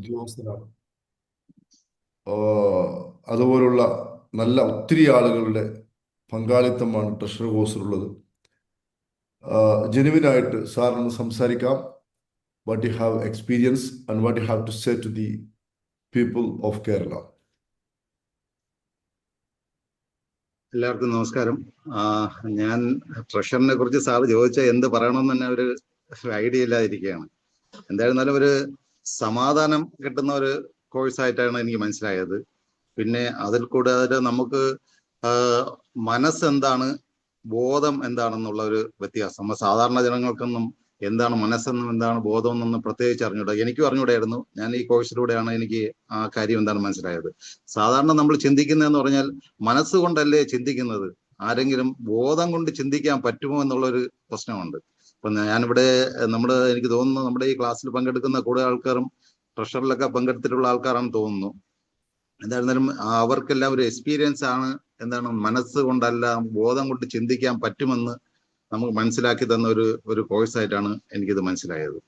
ഉദ്യോഗസ്ഥരാണ്. അതുപോലുള്ള നല്ല ഒത്തിരി ആളുകളുടെ പങ്കാളിത്തമാണ് ട്രഷറർ കോഴ്സിലുള്ളത്. ജെനുവിനായിട്ട് സാറിന് സംസാരിക്കാം. What you have experience and what you have to say to the people of Kerala. എല്ലാവർക്കും നമസ്കാരം. ഞാൻ ട്രഷറിനെ കുറിച്ച് സാറ് ചോദിച്ചാൽ എന്ത് പറയണമെന്ന് തന്നെ ഒരു ഐഡിയ ഇല്ലാതിരിക്കുകയാണ്. എന്തായിരുന്നാലും ഒരു സമാധാനം കിട്ടുന്ന ഒരു കോഴ്സായിട്ടാണ് എനിക്ക് മനസ്സിലായത്. പിന്നെ അതിൽ കൂടാതെ നമുക്ക് മനസ്സെന്താണ്, ബോധം എന്താണെന്നുള്ള ഒരു വ്യത്യാസം. നമ്മൾ സാധാരണ ജനങ്ങൾക്കൊന്നും എന്താണ് മനസ്സെന്നും എന്താണ് ബോധം എന്നൊന്നും പ്രത്യേകിച്ച് അറിഞ്ഞൂടാ. എനിക്കും അറിഞ്ഞൂടായിരുന്നു. ഞാൻ ഈ കോഴ്സിലൂടെയാണ് എനിക്ക് ആ കാര്യം എന്താണ് മനസ്സിലായത്. സാധാരണ നമ്മൾ ചിന്തിക്കുന്നതെന്ന് പറഞ്ഞാൽ മനസ്സുകൊണ്ടല്ലേ ചിന്തിക്കുന്നത്. ആരെങ്കിലും ബോധം കൊണ്ട് ചിന്തിക്കാൻ പറ്റുമോ എന്നുള്ളൊരു പ്രശ്നമുണ്ട്. അപ്പൊ ഞാനിവിടെ എനിക്ക് തോന്നുന്നു നമ്മുടെ ഈ ക്ലാസ്സിൽ പങ്കെടുക്കുന്ന കൂടുതൽ ആൾക്കാരും ട്രഷറിലൊക്കെ പങ്കെടുത്തിട്ടുള്ള ആൾക്കാരാണെന്ന് തോന്നുന്നു. എന്തായിരുന്നാലും അവർക്കെല്ലാം ഒരു എക്സ്പീരിയൻസ് ആണ് എന്താണ് മനസ്സ് കൊണ്ടല്ല ബോധം കൊണ്ട് ചിന്തിക്കാൻ പറ്റുമെന്ന് നമുക്ക് മനസ്സിലാക്കി തന്ന ഒരു കോഴ്സായിട്ടാണ് എനിക്കിത് മനസ്സിലായത്.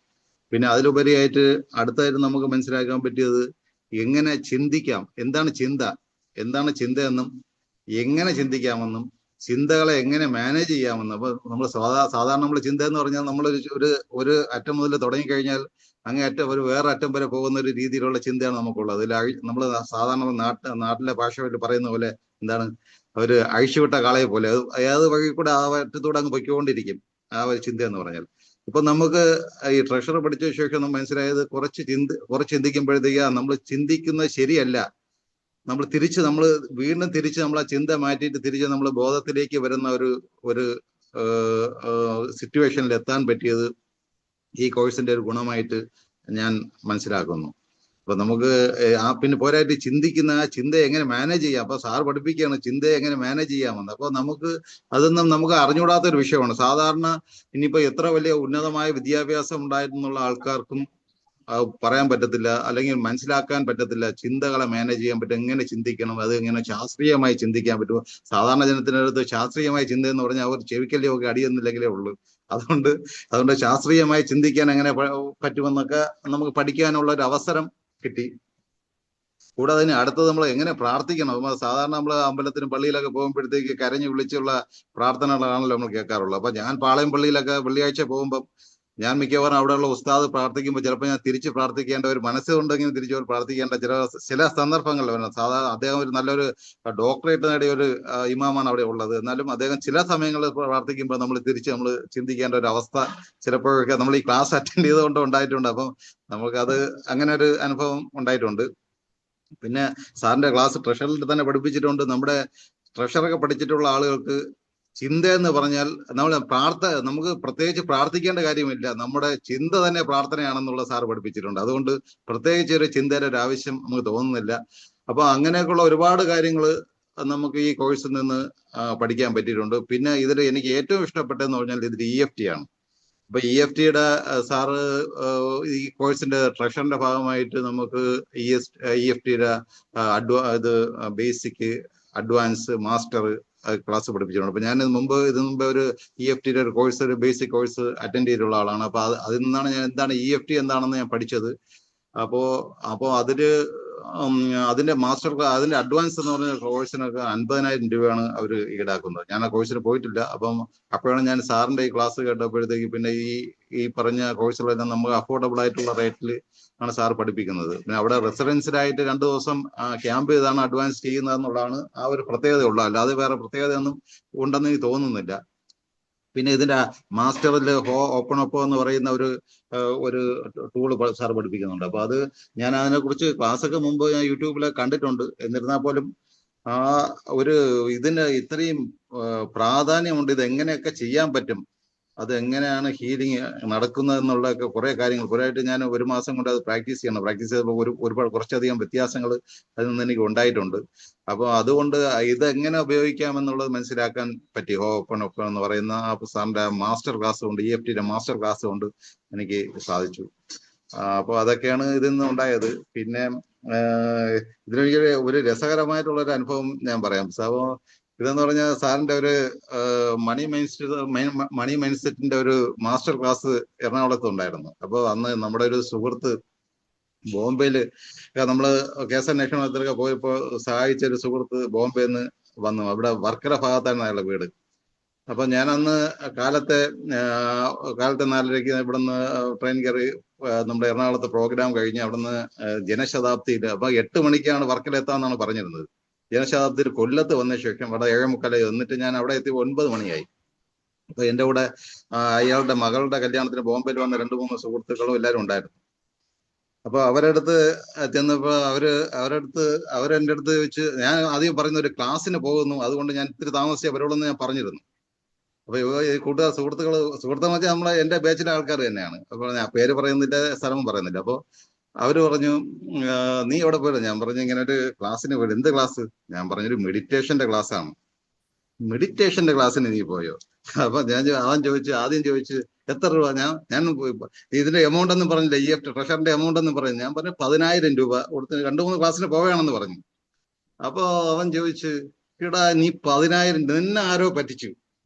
പിന്നെ അതിലുപരിയായിട്ട് അടുത്തായിട്ട് നമുക്ക് മനസ്സിലാക്കാൻ പറ്റിയത് എങ്ങനെ ചിന്തിക്കാം, എന്താണ് ചിന്തയെന്നും എങ്ങനെ ചിന്തിക്കാമെന്നും ചിന്തകളെ എങ്ങനെ മാനേജ് ചെയ്യാമെന്നും. അപ്പൊ നമ്മൾ സാധാരണ നമ്മൾ ചിന്ത എന്ന് പറഞ്ഞാൽ നമ്മൾ ഒരു അറ്റം മുതൽ തുടങ്ങിക്കഴിഞ്ഞാൽ അങ്ങേ അറ്റം വേറെ അറ്റം വരെ പോകുന്ന ഒരു രീതിയിലുള്ള ചിന്തയാണ് നമുക്കുള്ളത്. നമ്മൾ സാധാരണ നാട്ടിലെ ഭാഷ പറയുന്ന പോലെ എന്താണ് ഒരു അഴിച്ചുവിട്ട കാളയെ പോലെ ഏത് വഴി കൂടെ ആ അറ്റത്തൂടെ അങ്ങ് പൊയ്ക്കൊണ്ടിരിക്കും ആ ഒരു ചിന്ത എന്ന് പറഞ്ഞാൽ. ഇപ്പൊ നമുക്ക് ഈ ട്രഷർ പഠിച്ച ശേഷം മനസ്സിലായത് കുറച്ച് ചിന്തിക്കുമ്പോഴത്തേക്ക് നമ്മൾ ചിന്തിക്കുന്നത് ശരിയല്ല. നമ്മൾ വീണ്ടും തിരിച്ച് നമ്മൾ ആ ചിന്ത മാറ്റിയിട്ട് തിരിച്ച് നമ്മൾ ബോധത്തിലേക്ക് വരുന്ന ഒരു സിറ്റുവേഷനിൽ എത്താൻ പറ്റിയത് ഈ കോഴ്സിന്റെ ഒരു ഗുണമായിട്ട് ഞാൻ മനസ്സിലാക്കുന്നു. അപ്പൊ നമുക്ക് പിന്നെ പോരായിട്ട് ആ ചിന്ത എങ്ങനെ മാനേജ് ചെയ്യാം. അപ്പൊ സാർ പഠിപ്പിക്കുകയാണ് ചിന്തയെ എങ്ങനെ മാനേജ് ചെയ്യാമെന്ന്. അപ്പൊ അതൊന്നും നമുക്ക് അറിഞ്ഞുകൂടാത്തൊരു വിഷയമാണ്. സാധാരണ ഇനിയിപ്പോ എത്ര വലിയ ഉന്നതമായ വിദ്യാഭ്യാസം ഉണ്ടായിരുന്നുള്ള ആൾക്കാർക്കും പറയാൻ പറ്റത്തില്ല, അല്ലെങ്കിൽ മനസ്സിലാക്കാൻ പറ്റത്തില്ല ചിന്തകളെ മാനേജ് ചെയ്യാൻ പറ്റും, എങ്ങനെ ചിന്തിക്കണം, അത് എങ്ങനെ ശാസ്ത്രീയമായി ചിന്തിക്കാൻ പറ്റുമോ. സാധാരണ ജനത്തിനടുത്ത് ശാസ്ത്രീയമായ ചിന്ത എന്ന് പറഞ്ഞാൽ അവർ ചെവിക്കല്ലിയൊക്കെ അടിയെന്നില്ലെങ്കിലേ ഉള്ളൂ. അതുകൊണ്ട് ശാസ്ത്രീയമായി ചിന്തിക്കാൻ എങ്ങനെ പറ്റുമെന്നൊക്കെ നമുക്ക് പഠിക്കാനുള്ള ഒരു അവസരം കിട്ടി. കൂടാതെ അടുത്തത് നമ്മൾ എങ്ങനെ പ്രാർത്ഥിക്കണം. സാധാരണ നമ്മൾ അമ്പലത്തിനും പള്ളിയിലൊക്കെ പോകുമ്പോഴത്തേക്ക് കരഞ്ഞു വിളിച്ചുള്ള പ്രാർത്ഥനകളാണല്ലോ നമ്മൾ കേൾക്കാറുള്ളത്. അപ്പൊ ഞാൻ പാളയം പള്ളിയിലൊക്കെ വെള്ളിയാഴ്ച പോകുമ്പോൾ ഞാൻ മിക്കവാറും അവിടെയുള്ള ഉസ്താദ് പ്രാർത്ഥിക്കുമ്പോൾ ചിലപ്പോൾ ഞാൻ തിരിച്ച് പ്രാർത്ഥിക്കേണ്ട ഒരു മനസ്സുണ്ടെങ്കിൽ തിരിച്ചു പ്രാർത്ഥിക്കേണ്ട ചില സന്ദർഭങ്ങളിൽ വരണം. സാധാരണ അദ്ദേഹം ഒരു നല്ലൊരു ഡോക്ടറേറ്റ് നേടിയ ഒരു ഇമാമാണ് അവിടെ ഉള്ളത്. എന്നാലും അദ്ദേഹം ചില സമയങ്ങളിൽ പ്രാർത്ഥിക്കുമ്പോൾ നമ്മൾ ചിന്തിക്കേണ്ട ഒരു അവസ്ഥ ചിലപ്പോഴൊക്കെ നമ്മൾ ഈ ക്ലാസ് അറ്റൻഡ് ചെയ്തുകൊണ്ട് ഉണ്ടായിട്ടുണ്ട്. അപ്പം നമുക്കത് അങ്ങനെ ഒരു അനുഭവം ഉണ്ടായിട്ടുണ്ട്. പിന്നെ സാറിന്റെ ക്ലാസ് ട്രഷറിൽ തന്നെ പഠിപ്പിച്ചിട്ടുണ്ട്. നമ്മുടെ ട്രഷറൊക്കെ പഠിച്ചിട്ടുള്ള ആളുകൾക്ക് ചിന്ത എന്ന് പറഞ്ഞാൽ നമുക്ക് പ്രത്യേകിച്ച് പ്രാർത്ഥിക്കേണ്ട കാര്യമില്ല, നമ്മുടെ ചിന്ത തന്നെ പ്രാർത്ഥനയാണെന്നുള്ള സാർ പഠിപ്പിച്ചിട്ടുണ്ട്. അതുകൊണ്ട് പ്രത്യേകിച്ച് ഒരു ചിന്തയുടെ ഒരു ആവശ്യം നമുക്ക് തോന്നുന്നില്ല. അപ്പൊ അങ്ങനെയൊക്കെയുള്ള ഒരുപാട് കാര്യങ്ങൾ നമുക്ക് ഈ കോഴ്സിൽ നിന്ന് പഠിക്കാൻ പറ്റിയിട്ടുണ്ട്. പിന്നെ ഇതിൽ എനിക്ക് ഏറ്റവും ഇഷ്ടപ്പെട്ടതെന്ന് പറഞ്ഞാൽ ഇതിൽ EFT ആണ്. അപ്പൊ EFTയുടെ സാറ് ഈ കോഴ്സിന്റെ ട്രഷറിന്റെ ഭാഗമായിട്ട് നമുക്ക് EFTയുടെ ബേസിക്, അഡ്വാൻസ്, മാസ്റ്റർ ക്ലാസ് പഠിപ്പിച്ചിട്ടുണ്ട്. അപ്പൊ ഞാൻ ഇതിനു മുമ്പ് ഒരു EFTയുടെ ഒരു കോഴ്സ്, ഒരു ബേസിക് കോഴ്സ് അറ്റൻഡ് ചെയ്തിട്ടുള്ള ആളാണ്. അപ്പൊ അതിൽ നിന്നാണ് ഞാൻ എന്താണ് EFT എന്താണെന്ന് ഞാൻ പഠിച്ചത്. അപ്പോ അതിന്റെ അതിന്റെ അഡ്വാൻസ് എന്ന് പറഞ്ഞ കോഴ്സിനൊക്കെ 50,000 രൂപയാണ് അവർ ഈടാക്കുന്നത്. ഞാൻ ആ കോഴ്സിന് പോയിട്ടില്ല. അപ്പോഴാണ് ഞാൻ സാറിന്റെ ഈ ക്ലാസ് കേട്ടപ്പോഴത്തേക്ക് പിന്നെ ഈ പറഞ്ഞ കോഴ്സുകളെല്ലാം നമുക്ക് അഫോർഡബിൾ ആയിട്ടുള്ള റേറ്റിൽ ആണ് സാർ പഠിപ്പിക്കുന്നത്. പിന്നെ അവിടെ റെസിഡൻസിലായിട്ട് 2 ദിവസം ക്യാമ്പ് ചെയ്താണ് അഡ്വാൻസ് ചെയ്യുന്നതെന്നുള്ളതാണ് ആ ഒരു പ്രത്യേകതയുള്ളത്. അല്ലാതെ വേറെ പ്രത്യേകതയൊന്നും ഉണ്ടെന്ന് എനിക്ക് തോന്നുന്നില്ല. പിന്നെ ഇതിന്റെ മാസ്റ്ററിൽ ഓപ്പൺ എന്ന് പറയുന്ന ഒരു ടൂള് സാർ പഠിപ്പിക്കുന്നുണ്ട്. അപ്പൊ അത് ഞാൻ അതിനെക്കുറിച്ച് ക്ലാസ്സൊക്കെ മുമ്പ് ഞാൻ യൂട്യൂബിൽ കണ്ടിട്ടുണ്ട്. എന്നിരുന്നാൽ പോലും ഇതിന് ഇത്രയും പ്രാധാന്യമുണ്ട്. ഇത് എങ്ങനെയൊക്കെ ചെയ്യാൻ പറ്റും, അത് എങ്ങനെയാണ് ഹീലിംഗ് നടക്കുന്നത് എന്നുള്ളതൊക്കെ കുറെ കാര്യങ്ങൾ കുറേയായിട്ട് ഞാൻ 1 മാസം കൊണ്ട് അത് പ്രാക്ടീസ് ചെയ്തപ്പോൾ ഒരുപാട് കുറച്ചധികം വ്യത്യാസങ്ങൾ അതിൽ നിന്ന് എനിക്ക് ഉണ്ടായിട്ടുണ്ട്. അപ്പോൾ അതുകൊണ്ട് ഇതെങ്ങനെ ഉപയോഗിക്കാമെന്നുള്ളത് മനസ്സിലാക്കാൻ പറ്റി. ഓപ്പൺ എന്ന് പറയുന്ന ആ സാറിന്റെ മാസ്റ്റർ ക്ലാസ് കൊണ്ട്, EFTയുടെ മാസ്റ്റർ ക്ലാസ് കൊണ്ട് എനിക്ക് സാധിച്ചു. അപ്പോൾ അതൊക്കെയാണ് ഇതിൽ നിന്ന് ഉണ്ടായത്. പിന്നെ ഇതിനൊരു ഒരു രസകരമായിട്ടുള്ള ഒരു അനുഭവം ഞാൻ പറയാം. അപ്പോൾ ഇതെന്ന് പറഞ്ഞാൽ സാറിന്റെ ഒരു മണി മൈൻഡ് സെറ്റിന്റെ ഒരു മാസ്റ്റർ ക്ലാസ് എറണാകുളത്ത് ഉണ്ടായിരുന്നു. അപ്പോൾ അന്ന് നമ്മുടെ ഒരു സുഹൃത്ത് ബോംബെയില് നമ്മള് കേസന്വേഷണത്തിലൊക്കെ പോയപ്പോ സഹായിച്ച ഒരു സുഹൃത്ത് ബോംബെന്ന് വന്നു. അവിടെ വർക്കല ഭാഗത്താണ് അയാളുടെ വീട്. അപ്പൊ ഞാൻ അന്ന് കാലത്തെ 4:30 ഇവിടുന്ന് ട്രെയിൻ കയറി നമ്മുടെ എറണാകുളത്ത് പ്രോഗ്രാം കഴിഞ്ഞ് അവിടുന്ന് ജനശതാബ്ദിയിൽ അപ്പൊ 8 മണിക്കാണ് വർക്കല എത്താന്നാണ് പറഞ്ഞിരുന്നത്. ജനശതാബ്ദിയിൽ കൊല്ലത്ത് വന്ന ശേഷം അവിടെ 7:45 എന്നിട്ട് ഞാൻ അവിടെ എത്തി 9 മണിയായി. അപ്പൊ എന്റെ കൂടെ അയാളുടെ മകളുടെ കല്യാണത്തിന് ബോംബെയിൽ വന്ന 2-3 സുഹൃത്തുക്കളും എല്ലാവരും ഉണ്ടായിരുന്നു. അപ്പൊ അവരടുത്ത് ചെന്നപ്പോ അവരെന്റെ അടുത്ത് ചോദിച്ച്, ഞാൻ ആദ്യം പറയുന്ന ഒരു ക്ലാസ്സിന് പോകുന്നു, അതുകൊണ്ട് ഞാൻ ഇത്തിരി താമസിച്ചേ വരുള്ളൂ ഞാൻ പറഞ്ഞിരുന്നു. അപ്പൊ ഈ സുഹൃത്തുക്കൾ വെച്ചാൽ നമ്മളെ എന്റെ ബാച്ചിലെ ആൾക്കാർ തന്നെയാണ്. അപ്പൊ ഞാൻ പേര് പറയുന്നില്ല, സ്ഥലം പറയുന്നില്ല. അപ്പൊ അവര് പറഞ്ഞു, നീ എവിടെ പോയത്? ഞാൻ പറഞ്ഞു ഇങ്ങനെ ഒരു ക്ലാസ്സിന് പോയി. എന്ത് ക്ലാസ്? ഞാൻ പറഞ്ഞൊരു മെഡിറ്റേഷന്റെ ക്ലാസ് ആണ്. മെഡിറ്റേഷന്റെ ക്ലാസ്സിന് നീ പോയോ? അപ്പൊ ആദ്യം ചോദിച്ചു എത്ര രൂപ? ഞാൻ ഇതിന്റെ എമൗണ്ട് ഒന്നും പറഞ്ഞില്ല, ട്രഷറിന്റെ എമൗണ്ട് ഒന്നും പറഞ്ഞു. ഞാൻ പറഞ്ഞു 10,000 രൂപ കൊടുത്ത് 2-3 ക്ലാസ്സിന് പോവുകയാണെന്ന് പറഞ്ഞു. അപ്പൊ അവൻ ചോദിച്ചു, എടാ നീ 10,000 നിന്നെ ആരോ പറ്റിച്ചു,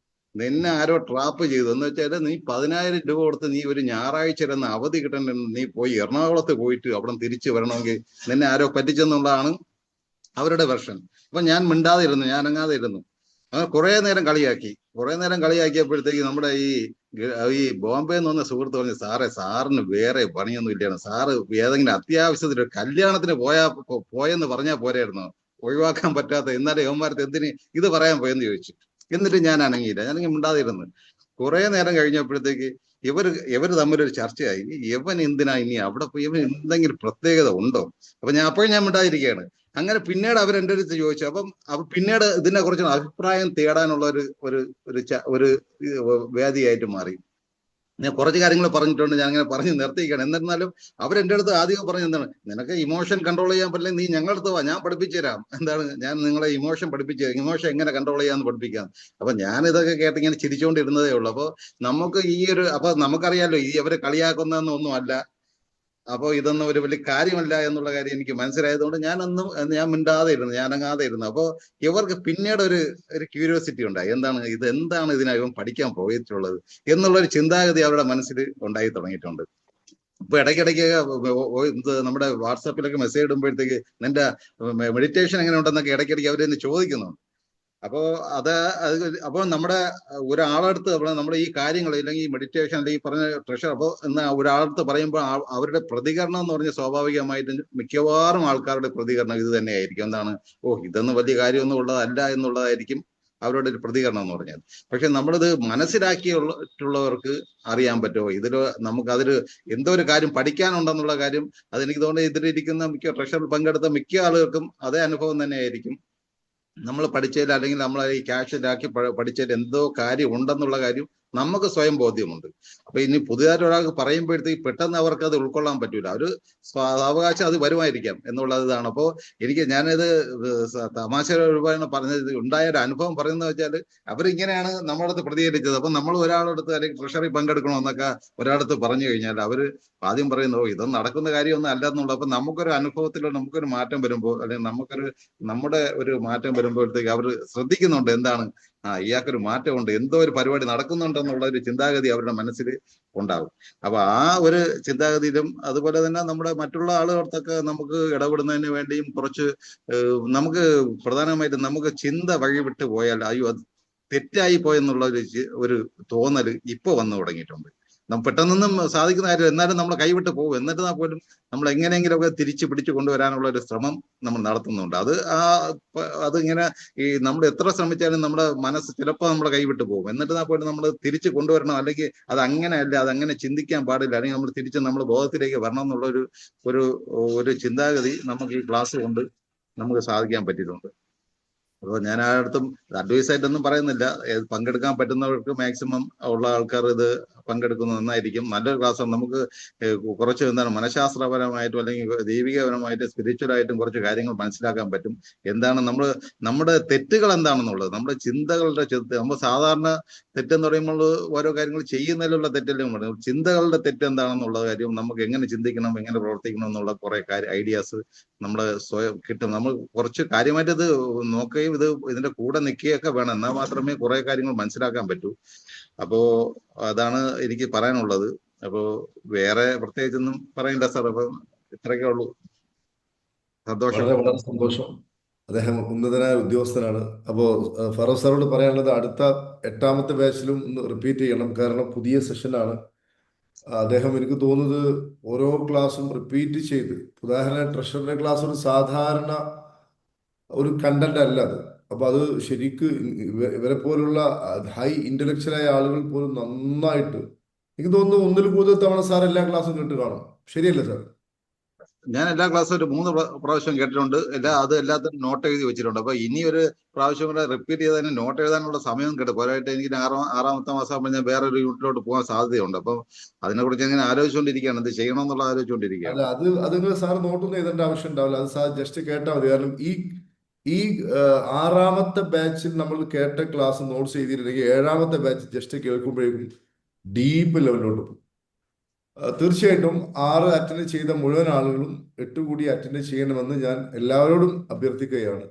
നിന്നെ ആരോ ട്രാപ്പ് ചെയ്തു. എന്ന് വെച്ചാല് നീ 10,000 രൂപ കൊടുത്ത് നീ ഒരു ഞായറാഴ്ച ഇരുന്ന് അവധി കിട്ടേണ്ട നീ പോയി എറണാകുളത്ത് പോയിട്ട് അവിടെ തിരിച്ചു വരണമെങ്കിൽ നിന്നെ ആരോ പറ്റിച്ചെന്നുള്ളതാണ് അവരുടെ വെർഷൻ. അപ്പൊ ഞാൻ മിണ്ടാതെ ഇരുന്നു, ഞാൻ അനങ്ങാതെ ഇരുന്നു. അങ്ങനെ കുറെ നേരം കളിയാക്കിയപ്പോഴത്തേക്ക് നമ്മുടെ ഈ ബോംബെ എന്ന് പറഞ്ഞ സുഹൃത്ത് പറഞ്ഞു, സാറിന് വേറെ പണിയൊന്നും ഇല്ലാണ്, സാറ് ഏതെങ്കിലും അത്യാവശ്യത്തിൽ ഒരു കല്യാണത്തിന് പോയെന്ന് പറഞ്ഞാൽ പോരായിരുന്നോ? ഒഴിവാക്കാൻ പറ്റാത്ത എന്നാലും യവന്മാരത്ത് എന്തിന് ഇത് പറയാൻ പോയെന്ന് ചോദിച്ചു. എന്നിട്ട് ഞാൻ അനങ്ങിയില്ല, ഞാനെങ്കിൽ മിണ്ടാതിരുന്നു. കുറെ നേരം കഴിഞ്ഞപ്പോഴത്തേക്ക് ഇവര് തമ്മിലൊരു ചർച്ചയായി. ഇവൻ എന്തിനാ ഇനി അവിടെ പോയി, ഇവൻ എന്തെങ്കിലും പ്രത്യേകത ഉണ്ടോ? അപ്പൊ അപ്പോഴും ഞാൻ മിണ്ടാതിരിക്കുകയാണ്. അങ്ങനെ പിന്നീട് അവരെന്റെ അടുത്ത് ചോദിച്ചു. അപ്പം പിന്നീട് ഇതിനെ കുറിച്ച് അഭിപ്രായം തേടാനുള്ള ഒരു വേദിയായിട്ട് മാറി. ഞാൻ കുറച്ച് കാര്യങ്ങൾ പറഞ്ഞിട്ടുണ്ട്, ഞാൻ അങ്ങനെ പറഞ്ഞു നിർത്തിയിരിക്കുകയാണ്. എന്നിരുന്നാലും അവരെന്റെ അടുത്ത് ആദ്യം പറഞ്ഞ എന്താണ്, നിനക്ക് ഇമോഷൻ കൺട്രോൾ ചെയ്യാൻ പറ്റില്ല, നീ ഞങ്ങളടുത്ത് വാ, ഞാൻ പഠിപ്പിച്ചു തരാം. എന്താണ്, ഞാൻ നിങ്ങളെ ഇമോഷൻ ഇമോഷൻ എങ്ങനെ കൺട്രോൾ ചെയ്യാന്ന് പഠിപ്പിക്കാം. അപ്പൊ ഞാൻ ഇതൊക്കെ കേട്ട് ഇങ്ങനെ ചിരിച്ചുകൊണ്ടിരുന്നതേ ഉള്ളൂ. അപ്പൊ നമുക്ക് അപ്പൊ നമുക്കറിയാലോ അവരെ കളിയാക്കുന്നതൊന്നും അല്ല. അപ്പോൾ ഇതൊന്നും ഒരു വലിയ കാര്യമല്ല എന്നുള്ള കാര്യം എനിക്ക് മനസ്സിലായതുകൊണ്ട് ഞാൻ മിണ്ടാതെ ഇരുന്നു, ഞാൻ അനങ്ങാതെ ഇരുന്നു. അപ്പോൾ ഇവർക്ക് പിന്നീട് ഒരു ക്യൂരിയോസിറ്റി ഉണ്ടായി, എന്താണ് ഇതിനകം പഠിക്കാൻ പോയിട്ടുള്ളത് എന്നുള്ളൊരു ചിന്താഗതി അവരുടെ മനസ്സിൽ ഉണ്ടായി തുടങ്ങിയിട്ടുണ്ട്. ഇപ്പൊ ഇടയ്ക്കിടയ്ക്ക് നമ്മുടെ വാട്സാപ്പിലൊക്കെ മെസ്സേജ് ഇടുമ്പോഴത്തേക്ക് നിന്റെ മെഡിറ്റേഷൻ എങ്ങനെ ഉണ്ടെന്നൊക്കെ ഇടയ്ക്കിടയ്ക്ക് അവരെന്ന് ചോദിക്കുന്നുണ്ട്. അപ്പോൾ നമ്മുടെ ഒരാളടുത്ത് നമ്മുടെ ഈ കാര്യങ്ങൾ അല്ലെങ്കിൽ ഈ മെഡിറ്റേഷൻ അല്ലെങ്കിൽ ഈ പറഞ്ഞ ട്രഷർ അപ്പോൾ ഒരാളടുത്ത് പറയുമ്പോൾ അവരുടെ പ്രതികരണം എന്ന് പറഞ്ഞാൽ സ്വാഭാവികമായിട്ടും മിക്കവാറും ആൾക്കാരുടെ പ്രതികരണം ഇത് തന്നെയായിരിക്കും. ഇതൊന്നും വലിയ കാര്യമൊന്നും ഉള്ളതല്ല എന്നുള്ളതായിരിക്കും അവരുടെ ഒരു പ്രതികരണം എന്ന് പറഞ്ഞാൽ. പക്ഷെ നമ്മളിത് മനസ്സിലാക്കിയിട്ടുള്ളവർക്ക് അറിയാൻ പറ്റുമോ നമുക്കതിൽ എന്തോ ഒരു കാര്യം പഠിക്കാനുണ്ടെന്നുള്ള കാര്യം. അതെനിക്ക് തോന്നുന്നത് ഇതിലിരിക്കുന്ന ട്രഷറിൽ പങ്കെടുത്ത മിക്ക ആളുകൾക്കും അതേ അനുഭവം തന്നെയായിരിക്കും. നമ്മൾ പഠിച്ചതിൽ അല്ലെങ്കിൽ നമ്മൾ ഈ ക്യാഷിലാക്കി പഠിച്ചതിൽ എന്തോ കാര്യം ഉണ്ടെന്നുള്ള കാര്യം നമുക്ക് സ്വയം ബോധ്യമുണ്ട്. അപ്പൊ ഇനി പുതിയതായിട്ട് ഒരാൾക്ക് പറയുമ്പോഴത്തേക്ക് പെട്ടെന്ന് അവർക്ക് അത് ഉൾക്കൊള്ളാൻ പറ്റൂല. അവകാശം അത് വരുമായിരിക്കാം എന്നുള്ളതാണ്. അപ്പോൾ ഞാനിത് തമാശ രൂപമാണ് പറഞ്ഞത്. ഉണ്ടായ ഒരു അനുഭവം പറയുന്നത് വെച്ചാൽ അവരിങ്ങനെയാണ് നമ്മുടെ അടുത്ത് പ്രതികരിച്ചത്. അപ്പൊ നമ്മൾ ഒരാളടുത്ത് അല്ലെങ്കിൽ ട്രഷറി പങ്കെടുക്കണമെന്നൊക്കെ ഒരാളടുത്ത് പറഞ്ഞു കഴിഞ്ഞാൽ അവര് ആദ്യം പറയുന്നു, ഇതൊന്നും നടക്കുന്ന കാര്യമൊന്നും അല്ല എന്നുള്ളത്. അപ്പൊ നമുക്കൊരു അനുഭവത്തിലോ നമുക്കൊരു മാറ്റം വരുമ്പോൾ അല്ലെങ്കിൽ നമ്മുടെ ഒരു മാറ്റം വരുമ്പോഴത്തേക്ക് അവർ ശ്രദ്ധിക്കുന്നുണ്ട്, ഇയാൾക്കൊരു മാറ്റമുണ്ട്, എന്തോ ഒരു പരിപാടി നടക്കുന്നുണ്ടെന്നുള്ള ഒരു ചിന്താഗതി അവരുടെ മനസ്സിൽ ഉണ്ടാകും. അപ്പൊ ആ ഒരു ചിന്താഗതിയിലും അതുപോലെ തന്നെ നമ്മുടെ മറ്റുള്ള ആളുകൾക്കൊക്കെ നമുക്ക് ഇടപെടുന്നതിന് വേണ്ടിയും കുറച്ച് നമുക്ക് പ്രധാനമായിട്ടും നമുക്ക് ചിന്ത വഴിവിട്ട് പോയാൽ അയ്യോ അത് തെറ്റായി പോയെന്നുള്ള ഒരു തോന്നൽ ഇപ്പൊ വന്നു തുടങ്ങിയിട്ടുണ്ട്. പെട്ടെന്നൊന്നും സാധിക്കുന്ന കാര്യം, എന്നാലും നമ്മൾ കൈവിട്ട് പോകും. എന്നിട്ട് പോലും നമ്മൾ എങ്ങനെയെങ്കിലുമൊക്കെ തിരിച്ചു പിടിച്ചു കൊണ്ടുവരാനുള്ള ഒരു ശ്രമം നമ്മൾ നടത്തുന്നുണ്ട്. അതിങ്ങനെ നമ്മൾ എത്ര ശ്രമിച്ചാലും നമ്മുടെ മനസ്സ് ചിലപ്പോൾ നമ്മുടെ കൈവിട്ട് പോകും. എന്നിട്ട് പോലും നമ്മൾ തിരിച്ചു കൊണ്ടുവരണം, അല്ലെങ്കിൽ അതങ്ങനെ ചിന്തിക്കാൻ പാടില്ല, അല്ലെങ്കിൽ നമ്മൾ തിരിച്ച് നമ്മുടെ ബോധത്തിലേക്ക് വരണം എന്നുള്ള ഒരു ചിന്താഗതി നമുക്ക് ഈ ക്ലാസ് കൊണ്ട് നമുക്ക് സാധിക്കാൻ പറ്റിയിട്ടുണ്ട്. അപ്പോൾ ഞാൻ ആരുടെ അഡ്വൈസ് ആയിട്ടൊന്നും പറയുന്നില്ല. പങ്കെടുക്കാൻ പറ്റുന്നവർക്ക് മാക്സിമം ഉള്ള ആൾക്കാർ ഇത് പങ്കെടുക്കുന്നത് നന്നായിരിക്കും. നല്ലൊരു ക്ലാസ്സാണ്. നമുക്ക് കുറച്ച് മനഃശാസ്ത്രപരമായിട്ടും അല്ലെങ്കിൽ ദൈവികപരമായിട്ടും സ്പിരിച്വലായിട്ടും കുറച്ച് കാര്യങ്ങൾ മനസ്സിലാക്കാൻ പറ്റും. നമ്മുടെ തെറ്റുകൾ എന്താണെന്നുള്ളത്, നമ്മുടെ ചിന്തകളുടെ നമ്മൾ സാധാരണ തെറ്റെന്ന് പറയുമ്പോൾ ഓരോ കാര്യങ്ങൾ ചെയ്യുന്നതിലുള്ള തെറ്റെല്ലാം പറയും. ചിന്തകളുടെ തെറ്റ് എന്താണെന്നുള്ള കാര്യം, നമുക്ക് എങ്ങനെ ചിന്തിക്കണം, എങ്ങനെ പ്രവർത്തിക്കണം എന്നുള്ള കുറെ ഐഡിയാസ് നമ്മള് സ്വയം കിട്ടും. നമ്മൾ കുറച്ച് കാര്യമായിട്ട് ഇത് നോക്കുകയും ഇതിന്റെ കൂടെ നിൽക്കുകയൊക്കെ വേണം, എന്നാൽ മാത്രമേ കുറെ കാര്യങ്ങൾ മനസ്സിലാക്കാൻ പറ്റൂ. അപ്പോ അതാണ് എനിക്ക് പറയാനുള്ളത്. അപ്പോ വേറെ പ്രത്യേകിച്ചൊന്നും പറയണ്ട സാർ. അപ്പൊ ഇത്രയൊക്കെ ഉള്ളൂ. സന്തോഷം. വളരെ വളരെ സന്തോഷം. അദ്ദേഹം ഉന്നതനായ ഉദ്യോഗസ്ഥനാണ്. അപ്പോൾ ഫറൂഖ് സാറോട് പറയാനുള്ളത് അടുത്ത 8ാമത്തെ ബാച്ചിലും ഒന്ന് റിപ്പീറ്റ് ചെയ്യണം. കാരണം പുതിയ സെഷനാണ്. അദ്ദേഹം എനിക്ക് തോന്നുന്നത് ഓരോ ക്ലാസ്സും റിപ്പീറ്റ് ചെയ്ത്, ഉദാഹരണം ട്രഷറിന്റെ ക്ലാസ് ഒരു സാധാരണ ഒരു കണ്ടന്റ് അല്ല അത്. അപ്പൊ അത് ശരിക്ക് ഇവരെ പോലുള്ള ഹൈ ഇന്റലക്ച്വലായ ആളുകൾ പോലും നന്നായിട്ട്, എനിക്ക് തോന്നുന്നു ഒന്നിൽ കൂടുതൽ തവണ സാർ എല്ലാ ക്ലാസ്സും കേട്ട് കാണും. ശരിയല്ലേ സാർ? ഞാൻ എല്ലാ ക്ലാസ്സും ഒരു 3 പ്രാവശ്യം കേട്ടിട്ടുണ്ട്. എല്ലാത്തിനും നോട്ട് എഴുതി വെച്ചിട്ടുണ്ട്. അപ്പൊ ഇനി ഒരു പ്രാവശ്യം കൂടെ റിപ്പീറ്റ് ചെയ്തതിന് നോട്ട് എഴുതാനുള്ള സമയം കിട്ടും. പോരായിട്ട് എനിക്ക് 6ാമത്തെ മാസം ആകുമ്പോൾ ഞാൻ വേറൊരു യൂണിറ്റിലോട്ട് പോകാൻ സാധ്യതയുണ്ട്. അപ്പം അതിനെക്കുറിച്ച് ഇങ്ങനെ ആലോചിച്ചുകൊണ്ടിരിക്കുകയാണ്, എന്ത് ചെയ്യണമെന്നുള്ള ആലോചിച്ചുകൊണ്ടിരിക്കുകയാണ്. അല്ല, അത് നിങ്ങൾ സാർ നോട്ടൊന്നും എഴുതേണ്ട ആവശ്യം ഉണ്ടാവില്ല. അത് സാർ ജസ്റ്റ് കേട്ടാൽ മതി. കാരണം ഈ 6ാമത്തെ ബാച്ചിൽ നമ്മൾ കേട്ട ക്ലാസ് നോട്ട്സ് ചെയ്തിട്ടുണ്ടെങ്കിൽ 7ാമത്തെ ബാച്ച് ജസ്റ്റ് കേൾക്കുമ്പോഴേക്കും ഡീപ്പ് ലെവലിലോട്ട് പോകും. തീർച്ചയായിട്ടും 6 അറ്റൻഡ് ചെയ്ത മുഴുവൻ ആളുകളും 8 കൂടി അറ്റൻഡ് ചെയ്യണമെന്ന് ഞാൻ എല്ലാവരോടും അഭ്യർത്ഥിക്കുകയാണ്.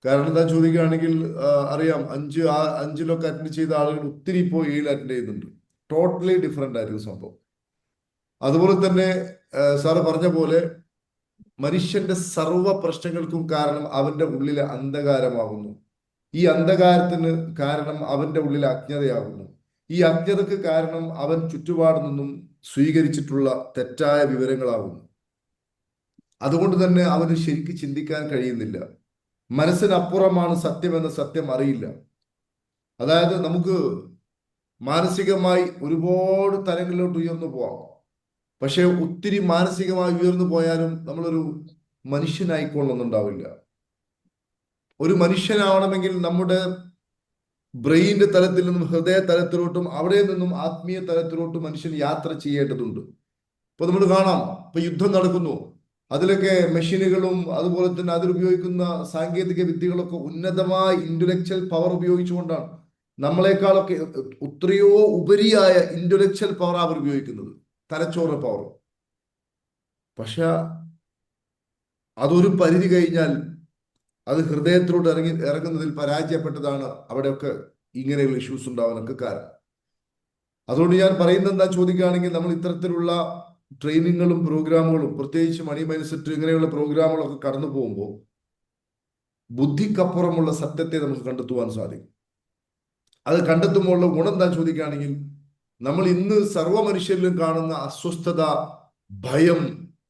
കാരണം എന്താ ചോദിക്കുകയാണെങ്കിൽ അറിയാം, 5ലൊക്കെ അറ്റൻഡ് ചെയ്ത ആളുകൾ ഒത്തിരി ഇപ്പോൾ 7 അറ്റൻഡ് ചെയ്യുന്നുണ്ട്. ടോട്ടലി ഡിഫറെന്റ് ആയിരിക്കും സംഭവം. അതുപോലെ തന്നെ സാറ് പറഞ്ഞ പോലെ മനുഷ്യന്റെ സർവ്വ പ്രശ്നങ്ങൾക്കും കാരണം അവന്റെ ഉള്ളിലെ അന്ധകാരമാകുന്നു. ഈ അന്ധകാരത്തിന് കാരണം അവന്റെ ഉള്ളിലെ അജ്ഞതയാകുന്നു. ഈ അജ്ഞതക്ക് കാരണം അവൻ ചുറ്റുപാടിൽ നിന്നും സ്വീകരിച്ചിട്ടുള്ള തെറ്റായ വിവരങ്ങളാകുന്നു. അതുകൊണ്ട് തന്നെ അവന് ശരിക്ക് ചിന്തിക്കാൻ കഴിയുന്നില്ല. മനസ്സിനപ്പുറമാണ് സത്യമെന്ന സത്യം അറിയില്ല. അതായത് നമുക്ക് മാനസികമായി ഒരുപാട് തലങ്ങളിലോട്ട് ഉയർന്നു പോവാം. പക്ഷെ ഒത്തിരി മാനസികമായി ഉയർന്നു പോയാലും നമ്മളൊരു മനുഷ്യനായിക്കൊള്ളുന്നുണ്ടാവില്ല. ഒരു മനുഷ്യനാവണമെങ്കിൽ നമ്മുടെ ബ്രെയിനിന്റെ തലത്തിൽ നിന്നും ഹൃദയ തലത്തിലോട്ടും അവിടെ നിന്നും ആത്മീയ തലത്തിലോട്ടും മനുഷ്യൻ യാത്ര ചെയ്യേണ്ടതുണ്ട്. ഇപ്പൊ നമ്മൾ കാണാം, ഇപ്പൊ യുദ്ധം നടക്കുന്നു, അതിലൊക്കെ മെഷീനുകളും അതുപോലെ തന്നെ അതിലുപയോഗിക്കുന്ന സാങ്കേതിക വിദ്യകളൊക്കെ ഉന്നതമായ ഇന്റലക്ച്വൽ പവർ ഉപയോഗിച്ചുകൊണ്ടാണ്. നമ്മളെക്കാളൊക്കെ എത്രയോ ഉപരിയായ ഇന്റലക്ച്വൽ പവർ അവർ ഉപയോഗിക്കുന്നത്, തലച്ചോറ് പവർ. പക്ഷെ അതൊരു പരിധി കഴിഞ്ഞാൽ അത് ഹൃദയത്തിലോട്ട് ഇറങ്ങുന്നതിൽ പരാജയപ്പെട്ടതാണ് അവിടെയൊക്കെ ഇങ്ങനെയുള്ള ഇഷ്യൂസ് ഉണ്ടാവാനൊക്കെ കാരണം. അതുകൊണ്ട് ഞാൻ പറയുന്നത് എന്താ ചോദിക്കുകയാണെങ്കിൽ, നമ്മൾ ഇത്തരത്തിലുള്ള ട്രെയിനിങ്ങുകളും പ്രോഗ്രാമുകളും, പ്രത്യേകിച്ച് മണി മൈൻഡ് സെറ്റ് ഇങ്ങനെയുള്ള പ്രോഗ്രാമുകളൊക്കെ കടന്നു പോകുമ്പോൾ ബുദ്ധിക്കപ്പുറമുള്ള സത്യത്തെ നമുക്ക് കണ്ടെത്തുവാൻ സാധിക്കും. അത് കണ്ടെത്തുമ്പോഴുള്ള ഗുണം എന്താ ചോദിക്കുകയാണെങ്കിൽ, നമ്മൾ ഇന്ന് സർവ്വ മനുഷ്യരിലും കാണുന്ന അസ്വസ്ഥത, ഭയം,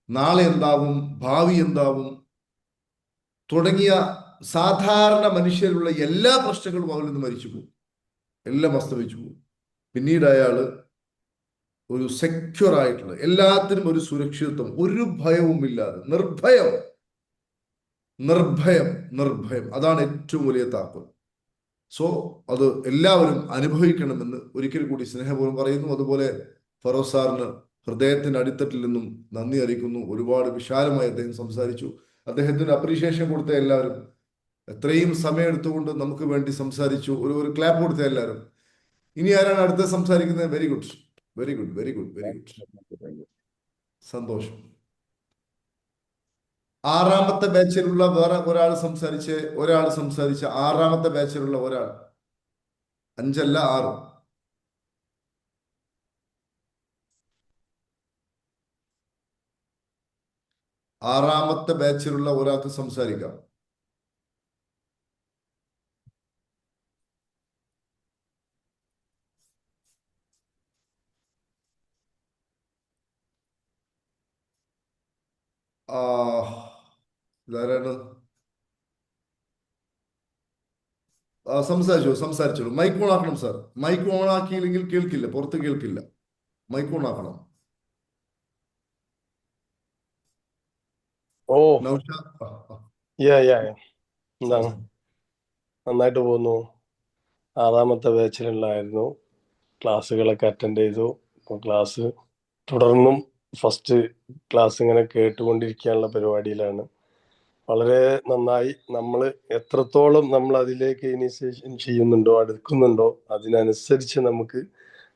നാളെ എന്താവും, ഭാവി എന്താവും തുടങ്ങിയ സാധാരണ മനുഷ്യരിലുള്ള എല്ലാ പ്രശ്നങ്ങളും അവരിൽ നിന്ന് മരിച്ചു പോകും, എല്ലാം അസ്തമിച്ചു പോകും. പിന്നീട് അയാള് ഒരു സെക്യൂർ ആയിട്ടുള്ള, എല്ലാത്തിനും ഒരു സുരക്ഷിതത്വം, ഒരു ഭയവും ഇല്ലാതെ നിർഭയം നിർഭയം നിർഭയം അതാണ് ഏറ്റവും വലിയ താക്കോൽ. സോ അത് എല്ലാവരും അനുഭവിക്കണമെന്ന് ഒരിക്കൽ കൂടി സ്നേഹപൂർവ്വം പറയുന്നു. അതുപോലെ ഫറോസ് സാറിന് ഹൃദയത്തിന്റെ അടിത്തട്ടിൽ നിന്നും നന്ദി അറിയിക്കുന്നു. ഒരുപാട് വിശാലമായി അദ്ദേഹം സംസാരിച്ചു. അദ്ദേഹത്തിന് അപ്രീഷിയേഷൻ കൊടുത്ത എല്ലാവരും, എത്രയും സമയം എടുത്തുകൊണ്ട് നമുക്ക് വേണ്ടി സംസാരിച്ചു, ഒരു ക്ലാപ്പ് കൊടുത്ത എല്ലാവരും. ഇനി ആരാണ് അടുത്ത സംസാരിക്കുന്നത്? Very good, very good, very good, very good. സന്തോഷം. 6ാമത്തെ ബാച്ചിലുള്ള വേറെ ഒരാൾ സംസാരിച്ച് 6ാമത്തെ ബാച്ചിലുള്ള ഒരാൾ, 5 അല്ല 6. ആറാമത്തെ ബാച്ചിലുള്ള ഒരാൾക്ക് സംസാരിക്കാം. ഇതാരാണ്? സംസാരിച്ചോളൂ. മൈക്ക് ഓൺ ആക്കണം സാർ. മൈക്ക് ഓൺ ആക്കിയില്ലെങ്കിൽ കേൾക്കില്ല, പുറത്ത് കേൾക്കില്ല. മൈക്ക് ഓൺ ആക്കണം. എന്താണ്, നന്നായിട്ട് പോകുന്നു. 6ാമത്തെ ബാച്ചിലുള്ളായിരുന്നു. ക്ലാസ്സുകളൊക്കെ അറ്റൻഡ് ചെയ്തു. ഇപ്പോൾ ക്ലാസ് തുടർന്നും ഫസ്റ്റ് ക്ലാസ് ഇങ്ങനെ കേട്ടുകൊണ്ടിരിക്കാനുള്ള പരിപാടിയിലാണ്. വളരെ നന്നായി. നമ്മൾ എത്രത്തോളം നമ്മൾ അതിലേക്ക് ഇനിഷ്യേഷൻ ചെയ്യുന്നുണ്ടോ, അടുക്കുന്നുണ്ടോ, അതിനനുസരിച്ച് നമുക്ക്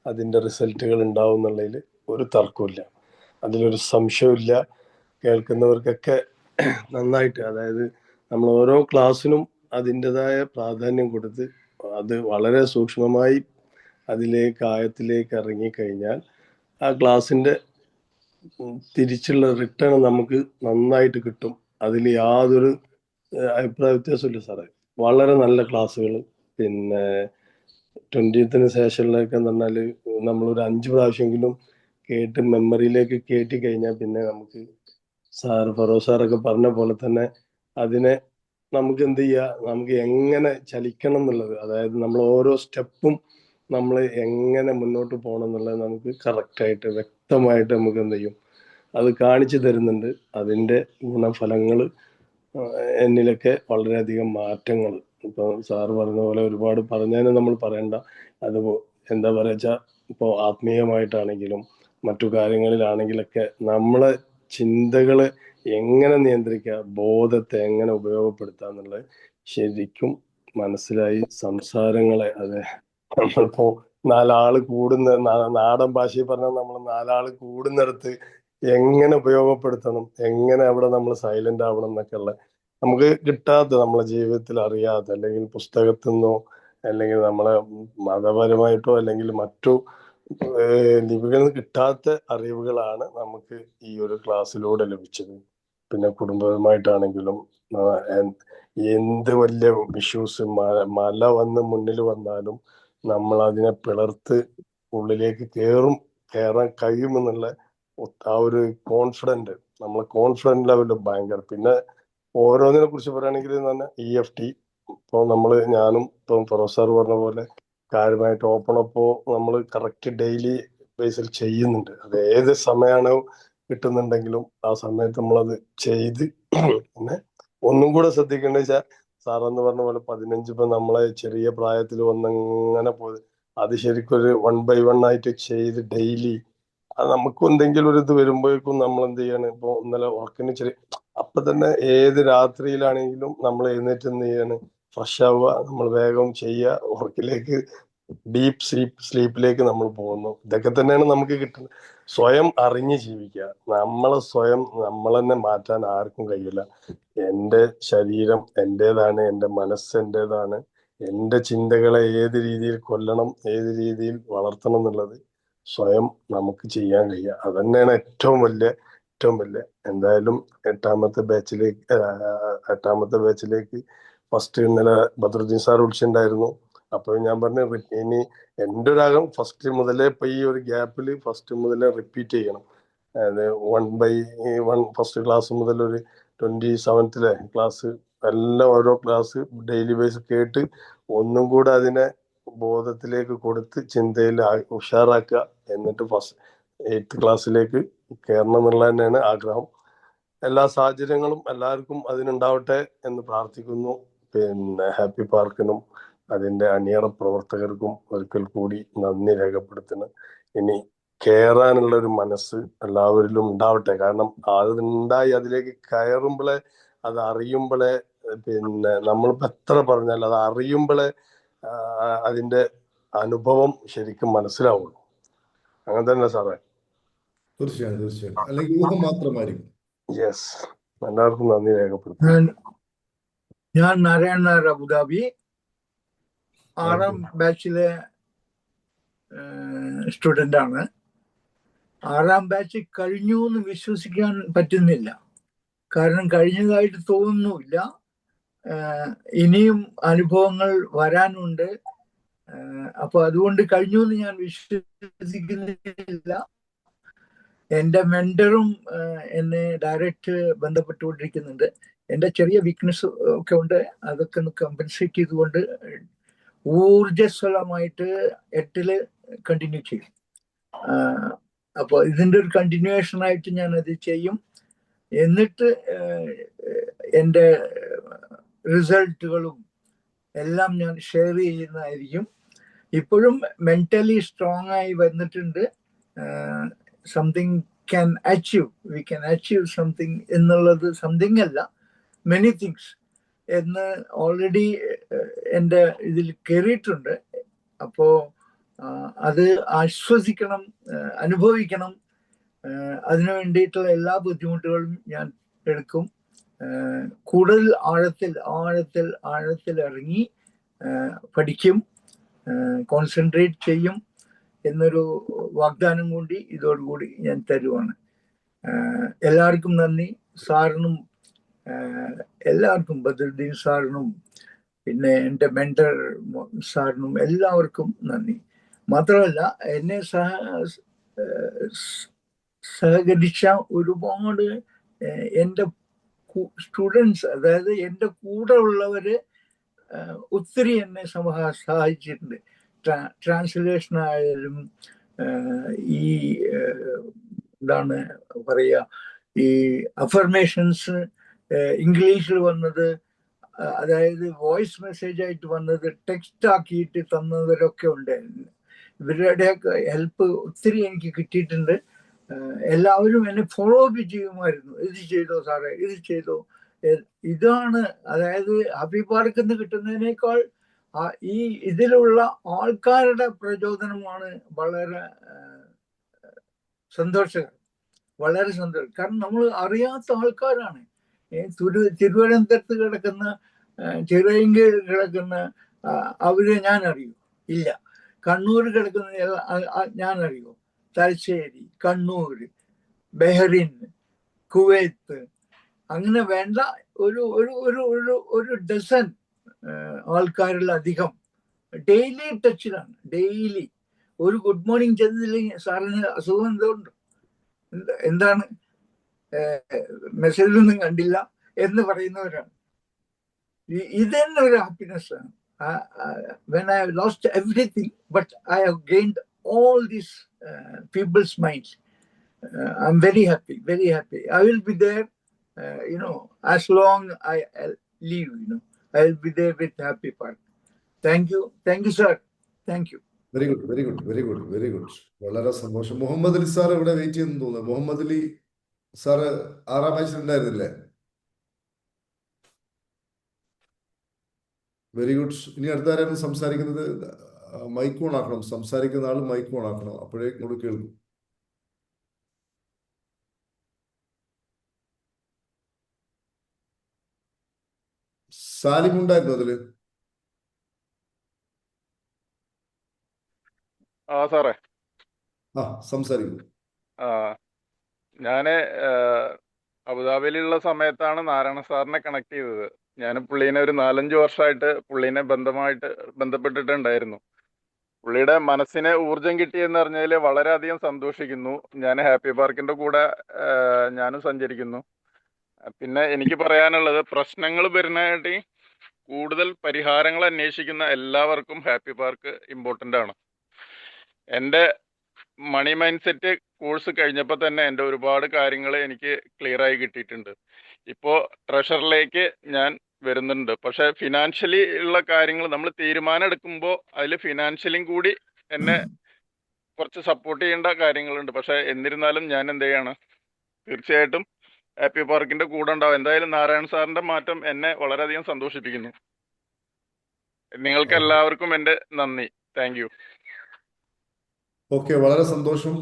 അതിൻ്റെ റിസൾട്ടുകൾ ഉണ്ടാവും എന്നുള്ളതിൽ ഒരു തർക്കമില്ല, അതിലൊരു സംശയമില്ല. കേൾക്കുന്നവർക്കൊക്കെ നന്നായിട്ട്, അതായത് നമ്മൾ ഓരോ ക്ലാസ്സിനും അതിൻ്റെതായ പ്രാധാന്യം കൊടുത്ത് അത് വളരെ സൂക്ഷ്മമായി അതിലേക്ക് ആയത്തിലേക്ക് ഇറങ്ങിക്കഴിഞ്ഞാൽ ആ ക്ലാസ്സിൻ്റെ തിരിച്ചുള്ള റിട്ടേൺ നമുക്ക് നന്നായിട്ട് കിട്ടും. അതിൽ യാതൊരു അഭിപ്രായ വ്യത്യാസമില്ല സാറേ. വളരെ നല്ല ക്ലാസ്സുകൾ. പിന്നെ 20th ശേഷമുള്ളതൊക്കെ എന്ന് പറഞ്ഞാൽ നമ്മളൊരു 5 പ്രാവശ്യമെങ്കിലും കേട്ട് മെമ്മറിയിലേക്ക് കയറ്റി കഴിഞ്ഞാൽ പിന്നെ നമുക്ക് ഫറോസ് സാറൊക്കെ പറഞ്ഞ പോലെ തന്നെ അതിനെ നമുക്ക് എന്ത് ചെയ്യുക, നമുക്ക് എങ്ങനെ ചലിക്കണം എന്നുള്ളത്, അതായത് നമ്മൾ ഓരോ സ്റ്റെപ്പും നമ്മൾ എങ്ങനെ മുന്നോട്ട് പോകണം എന്നുള്ളത് നമുക്ക് കറക്റ്റായിട്ട് വ്യക്തമായിട്ട് നമുക്ക് എന്ത് ചെയ്യും, അത് കാണിച്ചു തരുന്നുണ്ട്. അതിൻ്റെ ഗുണഫലങ്ങൾ എന്നിലൊക്കെ വളരെയധികം മാറ്റങ്ങൾ. ഇപ്പോൾ സാറ് പറഞ്ഞ പോലെ ഒരുപാട് പറഞ്ഞതിന് നമ്മൾ പറയണ്ട. അത് എന്താ പറയുക വെച്ചാൽ ഇപ്പോൾ ആത്മീയമായിട്ടാണെങ്കിലും മറ്റു കാര്യങ്ങളിലാണെങ്കിലൊക്കെ നമ്മളെ ചിന്തകളെ എങ്ങനെ നിയന്ത്രിക്കുക, ബോധത്തെ എങ്ങനെ ഉപയോഗപ്പെടുത്തുക എന്നുള്ളത് ശരിക്കും മനസ്സിലായി. സംസാരങ്ങളെ അതെ നമ്മളിപ്പോ നാലാള് കൂടുന്ന നാടൻ ഭാഷയിൽ പറഞ്ഞാൽ നമ്മൾ നാലാള് കൂടുന്നിടത്ത് എങ്ങനെ ഉപയോഗപ്പെടുത്തണം, എങ്ങനെ അവിടെ നമ്മൾ സൈലന്റ് ആവണം എന്നൊക്കെ ഉള്ള നമുക്ക് കിട്ടാത്ത, നമ്മളെ ജീവിതത്തിൽ അറിയാത്ത, അല്ലെങ്കിൽ പുസ്തകത്തിൽ നിന്നോ അല്ലെങ്കിൽ നമ്മളെ മതപരമായിട്ടോ അല്ലെങ്കിൽ മറ്റു ലിപികളിൽ നിന്ന് കിട്ടാത്ത അറിവുകളാണ് നമുക്ക് ഈ ഒരു ക്ലാസ്സിലൂടെ ലഭിച്ചത്. പിന്നെ കുടുംബപരമായിട്ടാണെങ്കിലും എന്ത് വലിയ ഇഷ്യൂസ് മല വന്ന് മുന്നിൽ വന്നാലും നമ്മൾ അതിനെ പിളർത്ത് ഉള്ളിലേക്ക് കയറാൻ കഴിയുമെന്നുള്ള ആ ഒരു കോൺഫിഡന്റ്, നമ്മളെ കോൺഫിഡന്റ് ലെവലിൽ ഭയങ്കര. പിന്നെ ഓരോന്നിനെ കുറിച്ച് പറയുകയാണെങ്കിൽ തന്നെ EFT ഇപ്പോൾ ഞാനും ഇപ്പം ഫറോസ് സാർ പറഞ്ഞ പോലെ കാര്യമായിട്ട് ഓപ്പൺ അപ്പോ നമ്മൾ കറക്റ്റ് ഡെയിലി ബേസിൽ ചെയ്യുന്നുണ്ട്. അത് ഏത് സമയമാണോ കിട്ടുന്നുണ്ടെങ്കിലും ആ സമയത്ത് നമ്മളത് ചെയ്ത് പിന്നെ ഒന്നും കൂടെ ശ്രദ്ധിക്കേണ്ടത് വെച്ചാൽ സാറെന്ന് പറഞ്ഞ പോലെ 15 ഇപ്പൊ നമ്മളെ ചെറിയ പ്രായത്തിൽ വന്നങ്ങനെ പോയത്, അത് ശരിക്കും ഒരു 1 by 1 ആയിട്ട് ചെയ്ത് ഡെയിലി അത് നമുക്ക് എന്തെങ്കിലും ഒരു ഇത് വരുമ്പോഴേക്കും നമ്മൾ എന്ത് ചെയ്യാണ്, ഇപ്പൊ ഇന്നലെ ഉറക്കിന് ചെറിയ അപ്പൊ തന്നെ ഏത് രാത്രിയിലാണെങ്കിലും നമ്മൾ എഴുന്നേറ്റ് എന്ത് ചെയ്യാണ്, ഫ്രഷ് ആവുക, നമ്മൾ വേഗം ചെയ്യുക, ഉറക്കിലേക്ക് ഡീപ്പ് സ്ലീപ്പിലേക്ക് നമ്മൾ പോകുന്നു. ഇതൊക്കെ തന്നെയാണ് നമുക്ക് കിട്ടുന്നത്. സ്വയം അറിഞ്ഞ് ജീവിക്കുക. നമ്മൾ തന്നെ മാറ്റാൻ ആർക്കും കഴിയില്ല. എൻ്റെ ശരീരം എൻ്റെതാണ്, എൻ്റെ മനസ്സ് എൻ്റെതാണ്. എൻ്റെ ചിന്തകളെ ഏത് രീതിയിൽ കൊല്ലണം, ഏത് രീതിയിൽ വളർത്തണം എന്നുള്ളത് സ്വയം നമുക്ക് ചെയ്യാൻ കഴിയുക. അത് തന്നെയാണ് ഏറ്റവും വലിയ എന്തായാലും എട്ടാമത്തെ ബാച്ചിലേക്ക് ഫസ്റ്റ് ഇന്നലെ ബദറുദ്ദീൻ സാർ വിളിച്ചിട്ടുണ്ടായിരുന്നു. അപ്പോൾ ഞാൻ പറഞ്ഞു ഇനി എൻ്റെ ഒരു ആഗ്രഹം ഫസ്റ്റ് മുതലേ ഇപ്പൊ ഈ ഒരു ഗ്യാപ്പിൽ ഫസ്റ്റ് മുതലേ റിപ്പീറ്റ് ചെയ്യണം. അതായത് 1 by 1 ഫസ്റ്റ് ക്ലാസ് മുതൽ ഒരു 27th ക്ലാസ് എല്ലാം ഓരോ ക്ലാസ് ഡെയിലി ബേസ് കേട്ട് ഒന്നും കൂടെ അതിനെ ബോധത്തിലേക്ക് കൊടുത്ത് ചിന്തയിൽ ഉഷാറാക്കുക. എന്നിട്ട് ഫസ്റ്റ് 8th ക്ലാസ്സിലേക്ക് കയറണം എന്നുള്ളത് തന്നെയാണ് ആഗ്രഹം. എല്ലാ സാഹചര്യങ്ങളും എല്ലാവർക്കും അതിനുണ്ടാവട്ടെ എന്ന് പ്രാർത്ഥിക്കുന്നു. പിന്നെ ഹാപ്പി പാർക്കിനും അതിന്റെ അണിയറ പ്രവർത്തകർക്കും ഒരിക്കൽ കൂടി നന്ദി രേഖപ്പെടുത്തുന്നു. ഇനി കയറാനുള്ള ഒരു മനസ്സ് എല്ലാവരിലും ഉണ്ടാവട്ടെ. കാരണം അത് ഉണ്ടായി അതിലേക്ക് കയറുമ്പോഴേ, അത് അറിയുമ്പോഴേ, പിന്നെ നമ്മളിപ്പോ എത്ര പറഞ്ഞാലും അത് അറിയുമ്പോഴേ അതിന്റെ അനുഭവം ശരിക്കും മനസ്സിലാവുള്ളൂ. അങ്ങനെ തന്നെ സാറേ. തീർച്ചയായും. അല്ലെങ്കിൽ ഊഹം മാത്രമായിരിക്കും. യെസ്, എല്ലാവർക്കും നന്ദി രേഖപ്പെടുത്തുന്നു. ഞാൻ നാരായൺ നായർ, അബുദാബി. 6ാം ബാച്ചിലെ സ്റ്റുഡൻ്റ് ആണ്. 6ാം ബാച്ച് കഴിഞ്ഞു എന്ന് വിശ്വസിക്കാൻ പറ്റുന്നില്ല. കാരണം കഴിഞ്ഞതായിട്ട് തോന്നുന്നില്ല. ഇനിയും അനുഭവങ്ങൾ വരാനുണ്ട്. അപ്പൊ അതുകൊണ്ട് കഴിഞ്ഞു എന്ന് ഞാൻ വിശ്വസിക്കുന്നില്ല. എൻ്റെ മെന്ററും എന്നെ ഡയറക്റ്റ് ബന്ധപ്പെട്ടുകൊണ്ടിരിക്കുന്നുണ്ട്. എൻ്റെ ചെറിയ വീക്ക്നെസ് ഒക്കെ ഉണ്ട്, അതൊക്കെ ഒന്ന് കമ്പൻസേറ്റ് ചെയ്തുകൊണ്ട് ഊർജസ്വലമായിട്ട് 8ല് കണ്ടിന്യൂ ചെയ്യും. അപ്പോൾ ഇതിൻ്റെ ഒരു കണ്ടിന്യൂവേഷൻ ആയിട്ട് ഞാൻ അത് ചെയ്യും. എന്നിട്ട് എൻ്റെ റിസൾട്ടുകളും എല്ലാം ഞാൻ ഷെയർ ചെയ്യുന്നതായിരിക്കും. ഇപ്പോഴും മെന്റലി സ്ട്രോങ് ആയി വന്നിട്ടുണ്ട്. Something can achieve, we can achieve something എന്നുള്ളത് സംതിങ് അല്ല, മെനി തിങ്സ് എന്ന് ഓൾറെഡി എൻ്റെ ഇതിൽ കയറിയിട്ടുണ്ട്. അപ്പോ അത് ആശ്വസിക്കണം, അനുഭവിക്കണം. അതിനു വേണ്ടിയിട്ടുള്ള എല്ലാ ബുദ്ധിമുട്ടുകളും ഞാൻ എടുക്കും. കൂടുതൽ ആഴത്തിൽ ഇറങ്ങി പഠിക്കും, കോൺസെൻട്രേറ്റ് ചെയ്യും എന്നൊരു വാഗ്ദാനം കൂടി ഇതോടുകൂടി ഞാൻ തരുവാണ്. എല്ലാവർക്കും നന്ദി. സാറിനും എല്ലാവർക്കും, ബദറുദ്ദീൻ സാറിനും പിന്നെ എൻ്റെ മെന്റർ സാറിനും എല്ലാവർക്കും നന്ദി. മാത്രമല്ല എന്നെ സഹകരിച്ച ഒരുപാട് എൻ്റെ സ്റ്റുഡൻസ്, അതായത് എൻ്റെ കൂടെ ഉള്ളവര് ഒത്തിരി എന്നെ സഹായിച്ചിട്ടുണ്ട്. ട്രാൻസ്ലേഷൻ ആയാലും ഈ എന്താണ് പറയുക, ഈ അഫർമേഷൻസ് ഇംഗ്ലീഷിൽ വന്നത്, അതായത് വോയിസ് മെസ്സേജ് ആയിട്ട് വന്നത്, ടെക്സ്റ്റ് ആക്കിയിട്ട് തന്നവരൊക്കെ ഉണ്ട്. ഇവരുടെയൊക്കെ ഹെൽപ്പ് ഒത്തിരി എനിക്ക് കിട്ടിയിട്ടുണ്ട്. എല്ലാവരും എന്നെ ഫോളോ അപ്പ് ചെയ്യുമായിരുന്നു. ഇത് ചെയ്തോ സാറേ, ഇത് ചെയ്തോ. ഇതാണ്, അതായത് ഹബീബ് പാർക്കിൽ നിന്ന് കിട്ടുന്നതിനേക്കാൾ ഈ ഇതിലുള്ള ആൾക്കാരുടെ പ്രചോദനമാണ് വളരെ സന്തോഷകരം, വളരെ സന്തോഷം. കാരണം നമ്മൾ അറിയാത്ത ആൾക്കാരാണ്. തിരുവനന്തപുരത്ത് കിടക്കുന്ന, ചിറയൻകീഴ് കിടക്കുന്ന അവരെ ഞാൻ അറിയൂ ഇല്ല. കണ്ണൂർ കിടക്കുന്ന ഞാൻ അറിയൂ. തലശ്ശേരി, കണ്ണൂർ, ബഹ്റിൻ, കുവൈത്ത്, അങ്ങനെ വേണ്ട ഒരു ഒരു ഒരു ഒരു ഒരു ഡസൻ ആൾക്കാരിലധികം ഡെയിലി ടച്ചിലാണ്. ഡെയിലി ഒരു ഗുഡ് മോർണിംഗ് ചെന്നില്ലെങ്കിൽ സാറിന് അസുഖം എന്തുകൊണ്ട്, എന്താണ്, മെസ്സേജൊന്നും കണ്ടില്ല എന്ന് പറയുന്നവരാണ്. ഇത് തന്നെ ഒരു ഹാപ്പിനെസ് ആണ്. when I have lost everything, but I have gained all these people's minds. I'm very happy, very happy. I will be there, as long I live, I will be there with Happy Park. Thank you, sir. Thank you. Very good, very good, very good, very good. വളരെ സന്തോഷം. Muhammad Ali sir ഇവിടെ wait ചെയ്യുന്നു തോന്നുന്നു. Muhammad Ali sir 6ാം ബാച്ചിൽ ഉണ്ടായിരുന്നില്ലേ? Very good. ഇനി അടുത്ത ആരാണ് സംസാരിക്കുന്നത്? മൈക്ക് ഓൺ ആക്കണം. സംസാരിക്കുന്ന ആൾ മൈക്ക് ഓൺ ആക്കണം, അപ്പോഴേ ഇങ്ങോട്ട് കേൾക്കും. സാലിം ഉണ്ടായിരുന്നു അതില്? സാറേ, സംസാരിക്കും. ഞാന് അബുദാബിയിലുള്ള സമയത്താണ് നാരായണ സാറിനെ കണക്ട് ചെയ്തത്. ഞാൻ പുള്ളീനെ ഒരു 4-5 വർഷമായിട്ട് പുള്ളീനെ ബന്ധപ്പെട്ടിട്ടുണ്ടായിരുന്നു. പുള്ളിയുടെ മനസ്സിന് ഊർജം കിട്ടിയെന്ന് പറഞ്ഞതിൽ വളരെയധികം സന്തോഷിക്കുന്നു. ഞാൻ ഹാപ്പി പാർക്കിന്റെ കൂടെ ഞാനും സഞ്ചരിക്കുന്നു. പിന്നെ എനിക്ക് പറയാനുള്ളത്, പ്രശ്നങ്ങൾ വരുന്നതായിട്ട് കൂടുതൽ പരിഹാരങ്ങൾ അന്വേഷിക്കുന്ന എല്ലാവർക്കും ഹാപ്പി പാർക്ക് ഇമ്പോർട്ടൻ്റ് ആണ്. എൻ്റെ മണി മൈൻഡ് സെറ്റ് കോഴ്സ് കഴിഞ്ഞപ്പോൾ തന്നെ എൻ്റെ ഒരുപാട് കാര്യങ്ങൾ എനിക്ക് ക്ലിയർ ആയി കിട്ടിയിട്ടുണ്ട്. ഇപ്പോൾ ട്രഷറിലേക്ക് ഞാൻ വരുന്നുണ്ട്. പക്ഷെ ഫിനാൻഷ്യലി ഉള്ള കാര്യങ്ങൾ നമ്മൾ തീരുമാനം എടുക്കുമ്പോൾ അതിൽ ഫിനാൻഷ്യലിയും കൂടി എന്നെ കുറച്ച് സപ്പോർട്ട് ചെയ്യേണ്ട കാര്യങ്ങളുണ്ട്. പക്ഷെ എന്നിരുന്നാലും ഞാൻ എന്ത് ചെയ്യാണ്, തീർച്ചയായിട്ടും ഹാപ്പി പാർക്കിന്റെ കൂടെ ഉണ്ടാവും. എന്തായാലും നാരായണ സാറിന്റെ മാറ്റം എന്നെ വളരെയധികം സന്തോഷിപ്പിക്കുന്നു. നിങ്ങൾക്ക് എല്ലാവർക്കും എൻ്റെ നന്ദി. Thank you. ഓക്കെ, വളരെ സന്തോഷം.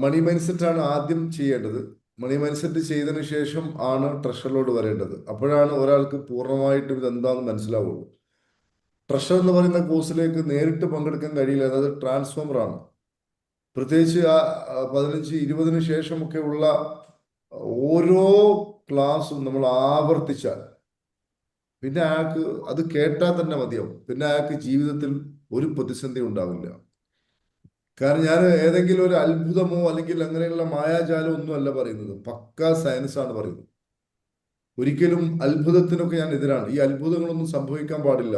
മണി മൈൻഡ് സെറ്റ് ആണ് ആദ്യം ചെയ്യേണ്ടത്. മണി മൈൻഡ് സെറ്റ് ചെയ്തതിനു ശേഷം ആണ് ട്രഷറിലോട്ട് വരേണ്ടത്. അപ്പോഴാണ് ഒരാൾക്ക് പൂർണ്ണമായിട്ടും ഇതെന്താണെന്ന് മനസ്സിലാവുള്ളൂ. ട്രഷർ എന്ന് പറയുന്ന കോഴ്സിലേക്ക് നേരിട്ട് പങ്കെടുക്കാൻ കഴിയില്ല. അതായത് ട്രാൻസ്ഫോമർ ആണ്. പ്രത്യേകിച്ച് ആ 15-20 ശേഷമൊക്കെ ഉള്ള ഓരോ ക്ലാസ്സും നമ്മൾ ആവർത്തിച്ചാൽ പിന്നെ അയാൾക്ക് അത് കേട്ടാൽ തന്നെ മതിയാവും. പിന്നെ അയാൾക്ക് ജീവിതത്തിൽ ഒരു പ്രതിസന്ധി ഉണ്ടാവില്ല. കാരണം ഞാൻ ഏതെങ്കിലും ഒരു അത്ഭുതമോ അല്ലെങ്കിൽ അങ്ങനെയുള്ള മായാജാലോ ഒന്നും അല്ല പറയുന്നത്. പക്കാ സയൻസ് ആണ് പറയുന്നത്. ഒരിക്കലും അത്ഭുതത്തിനൊക്കെ ഞാൻ എതിരാണ്. ഈ അത്ഭുതങ്ങളൊന്നും സംഭവിക്കാൻ പാടില്ല.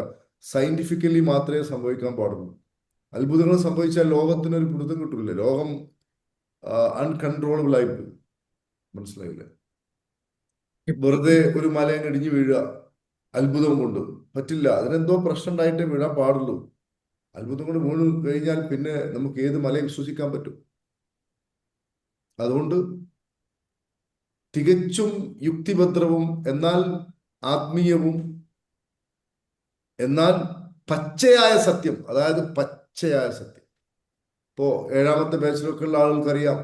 സയന്റിഫിക്കലി മാത്രമേ സംഭവിക്കാൻ പാടുള്ളൂ. അത്ഭുതങ്ങൾ സംഭവിച്ചാൽ ലോകത്തിനൊരു പിടുത്തം കിട്ടില്ല. ലോകം അൺകൺട്രോളബിൾ ആയിട്ട്, മനസ്സിലായില്ലേ? വെറുതെ ഒരു മലയങ്ങ് ഇടിഞ്ഞു വീഴുക അത്ഭുതം കൊണ്ട് പറ്റില്ല. അതിനെന്തോ പ്രശ്നം ഉണ്ടായിട്ടേ വീഴാൻ പാടുള്ളൂ. അത്ഭുതം കൊണ്ട് വീണ് കഴിഞ്ഞാൽ പിന്നെ നമുക്ക് ഏത് മലയെ വിശ്വസിക്കാൻ പറ്റും? അതുകൊണ്ട് തികച്ചും യുക്തിഭദ്രവും എന്നാൽ ആത്മീയവും എന്നാൽ പച്ചയായ സത്യം, അതായത് പച്ചയായ സത്യം. ഇപ്പോ 7ാമത്തെ ബാച്ചിലൊക്കെ ഉള്ള ആളുകൾക്കറിയാം,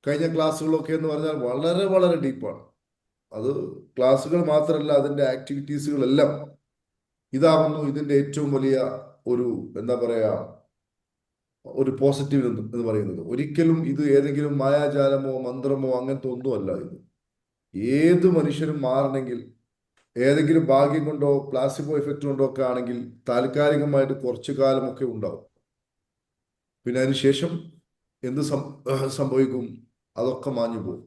കഴിഞ്ഞ ക്ലാസ്സുകളൊക്കെ എന്ന് പറഞ്ഞാൽ വളരെ വളരെ ഡീപ്പാണ്. അത് ക്ലാസ്സുകൾ മാത്രമല്ല, അതിൻ്റെ ആക്ടിവിറ്റീസുകളെല്ലാം. ഇതാകുന്നു ഇതിൻ്റെ ഏറ്റവും വലിയ ഒരു എന്താ പറയാ ഒരു പോസിറ്റീവ് എന്ന് പറയുന്നത്. ഒരിക്കലും ഇത് ഏതെങ്കിലും മായാജാലമോ മന്ത്രമോ അങ്ങനത്തെ ഒന്നുമല്ല ഇത്. ഏത് മനുഷ്യരും മാറണമെങ്കിൽ ഏതെങ്കിലും ഭാഗ്യം കൊണ്ടോ പ്ലാസിബോ എഫക്റ്റ് കൊണ്ടോ ഒക്കെ ആണെങ്കിൽ താൽക്കാലികമായിട്ട് കുറച്ചു കാലമൊക്കെ ഉണ്ടാവും. പിന്നെ അതിനുശേഷം എന്ത് സംഭവിക്കും? അതൊക്കെ മാഞ്ഞു പോകും.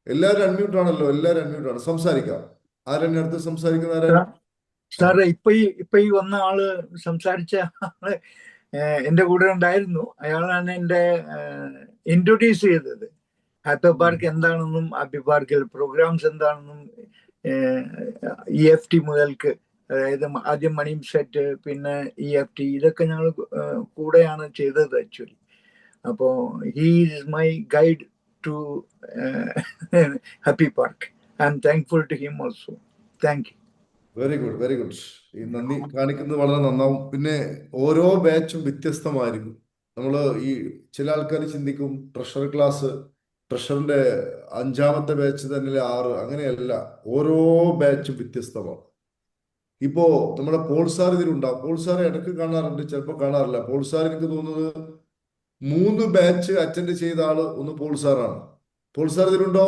എല്ലാവരും അൺമ്യൂട്ട് ആണല്ലോ, എല്ലാവരും അൺമ്യൂട്ട് ആണ്. സംസാരിക്കാം. ആരാണ് അടുത്ത് സംസാരിക്കുന്ന? ആരാ? സാറേ, ഇപ്പൊ ഈ വന്ന ആള് സംസാരിച്ച ആള് എന്റെ കൂടെ ഉണ്ടായിരുന്നു. അയാളാണ് എന്റെ ഇൻട്രൊഡ്യൂസ് ചെയ്തത്. ഹാപ്പി പാർക്ക് എന്താണെന്നും ഹാപ്പി പാർക്കിൽ പ്രോഗ്രാംസ് എന്താണെന്നും EFT മുതൽക്ക്, അതായത് ആദ്യം മണി സെറ്റ്, പിന്നെ EFT, ഇതൊക്കെ ഞങ്ങൾ കൂടെയാണ് ചെയ്തത് ആക്ച്വലി. അപ്പോ he is my guide to happy park. I am thankful to him also. Thank you. Very good, very good. ഈ നന്ദി കാണിക്കുന്നത് വളരെ നന്നാവും. പിന്നെ ഓരോ ബാച്ചും വ്യത്യസ്തമായിരിക്കും. നമ്മൾ ഈ ചില ആൾക്കാർ ചിന്തിക്കും ട്രഷറിന്റെ 5ാമത്തെ ബാച്ച് തന്നെ 6, അങ്ങനെയല്ല. ഓരോ ബാച്ചും വ്യത്യസ്തമാണ്. ഇപ്പോ നമ്മുടെ പോൾ സാർ ഇതിലുണ്ടാവും. പോൾ സാർ ഇടയ്ക്ക് കാണാറുണ്ട്, ചിലപ്പോൾ കാണാറില്ല. പോൾ സാർ എനിക്ക് തോന്നുന്നത് 3 ബാച്ച് അറ്റൻഡ് ചെയ്ത ആള് ഒന്ന് പോൾ സാറാണ്. പോൾ സാർ ഇതിലുണ്ടോ?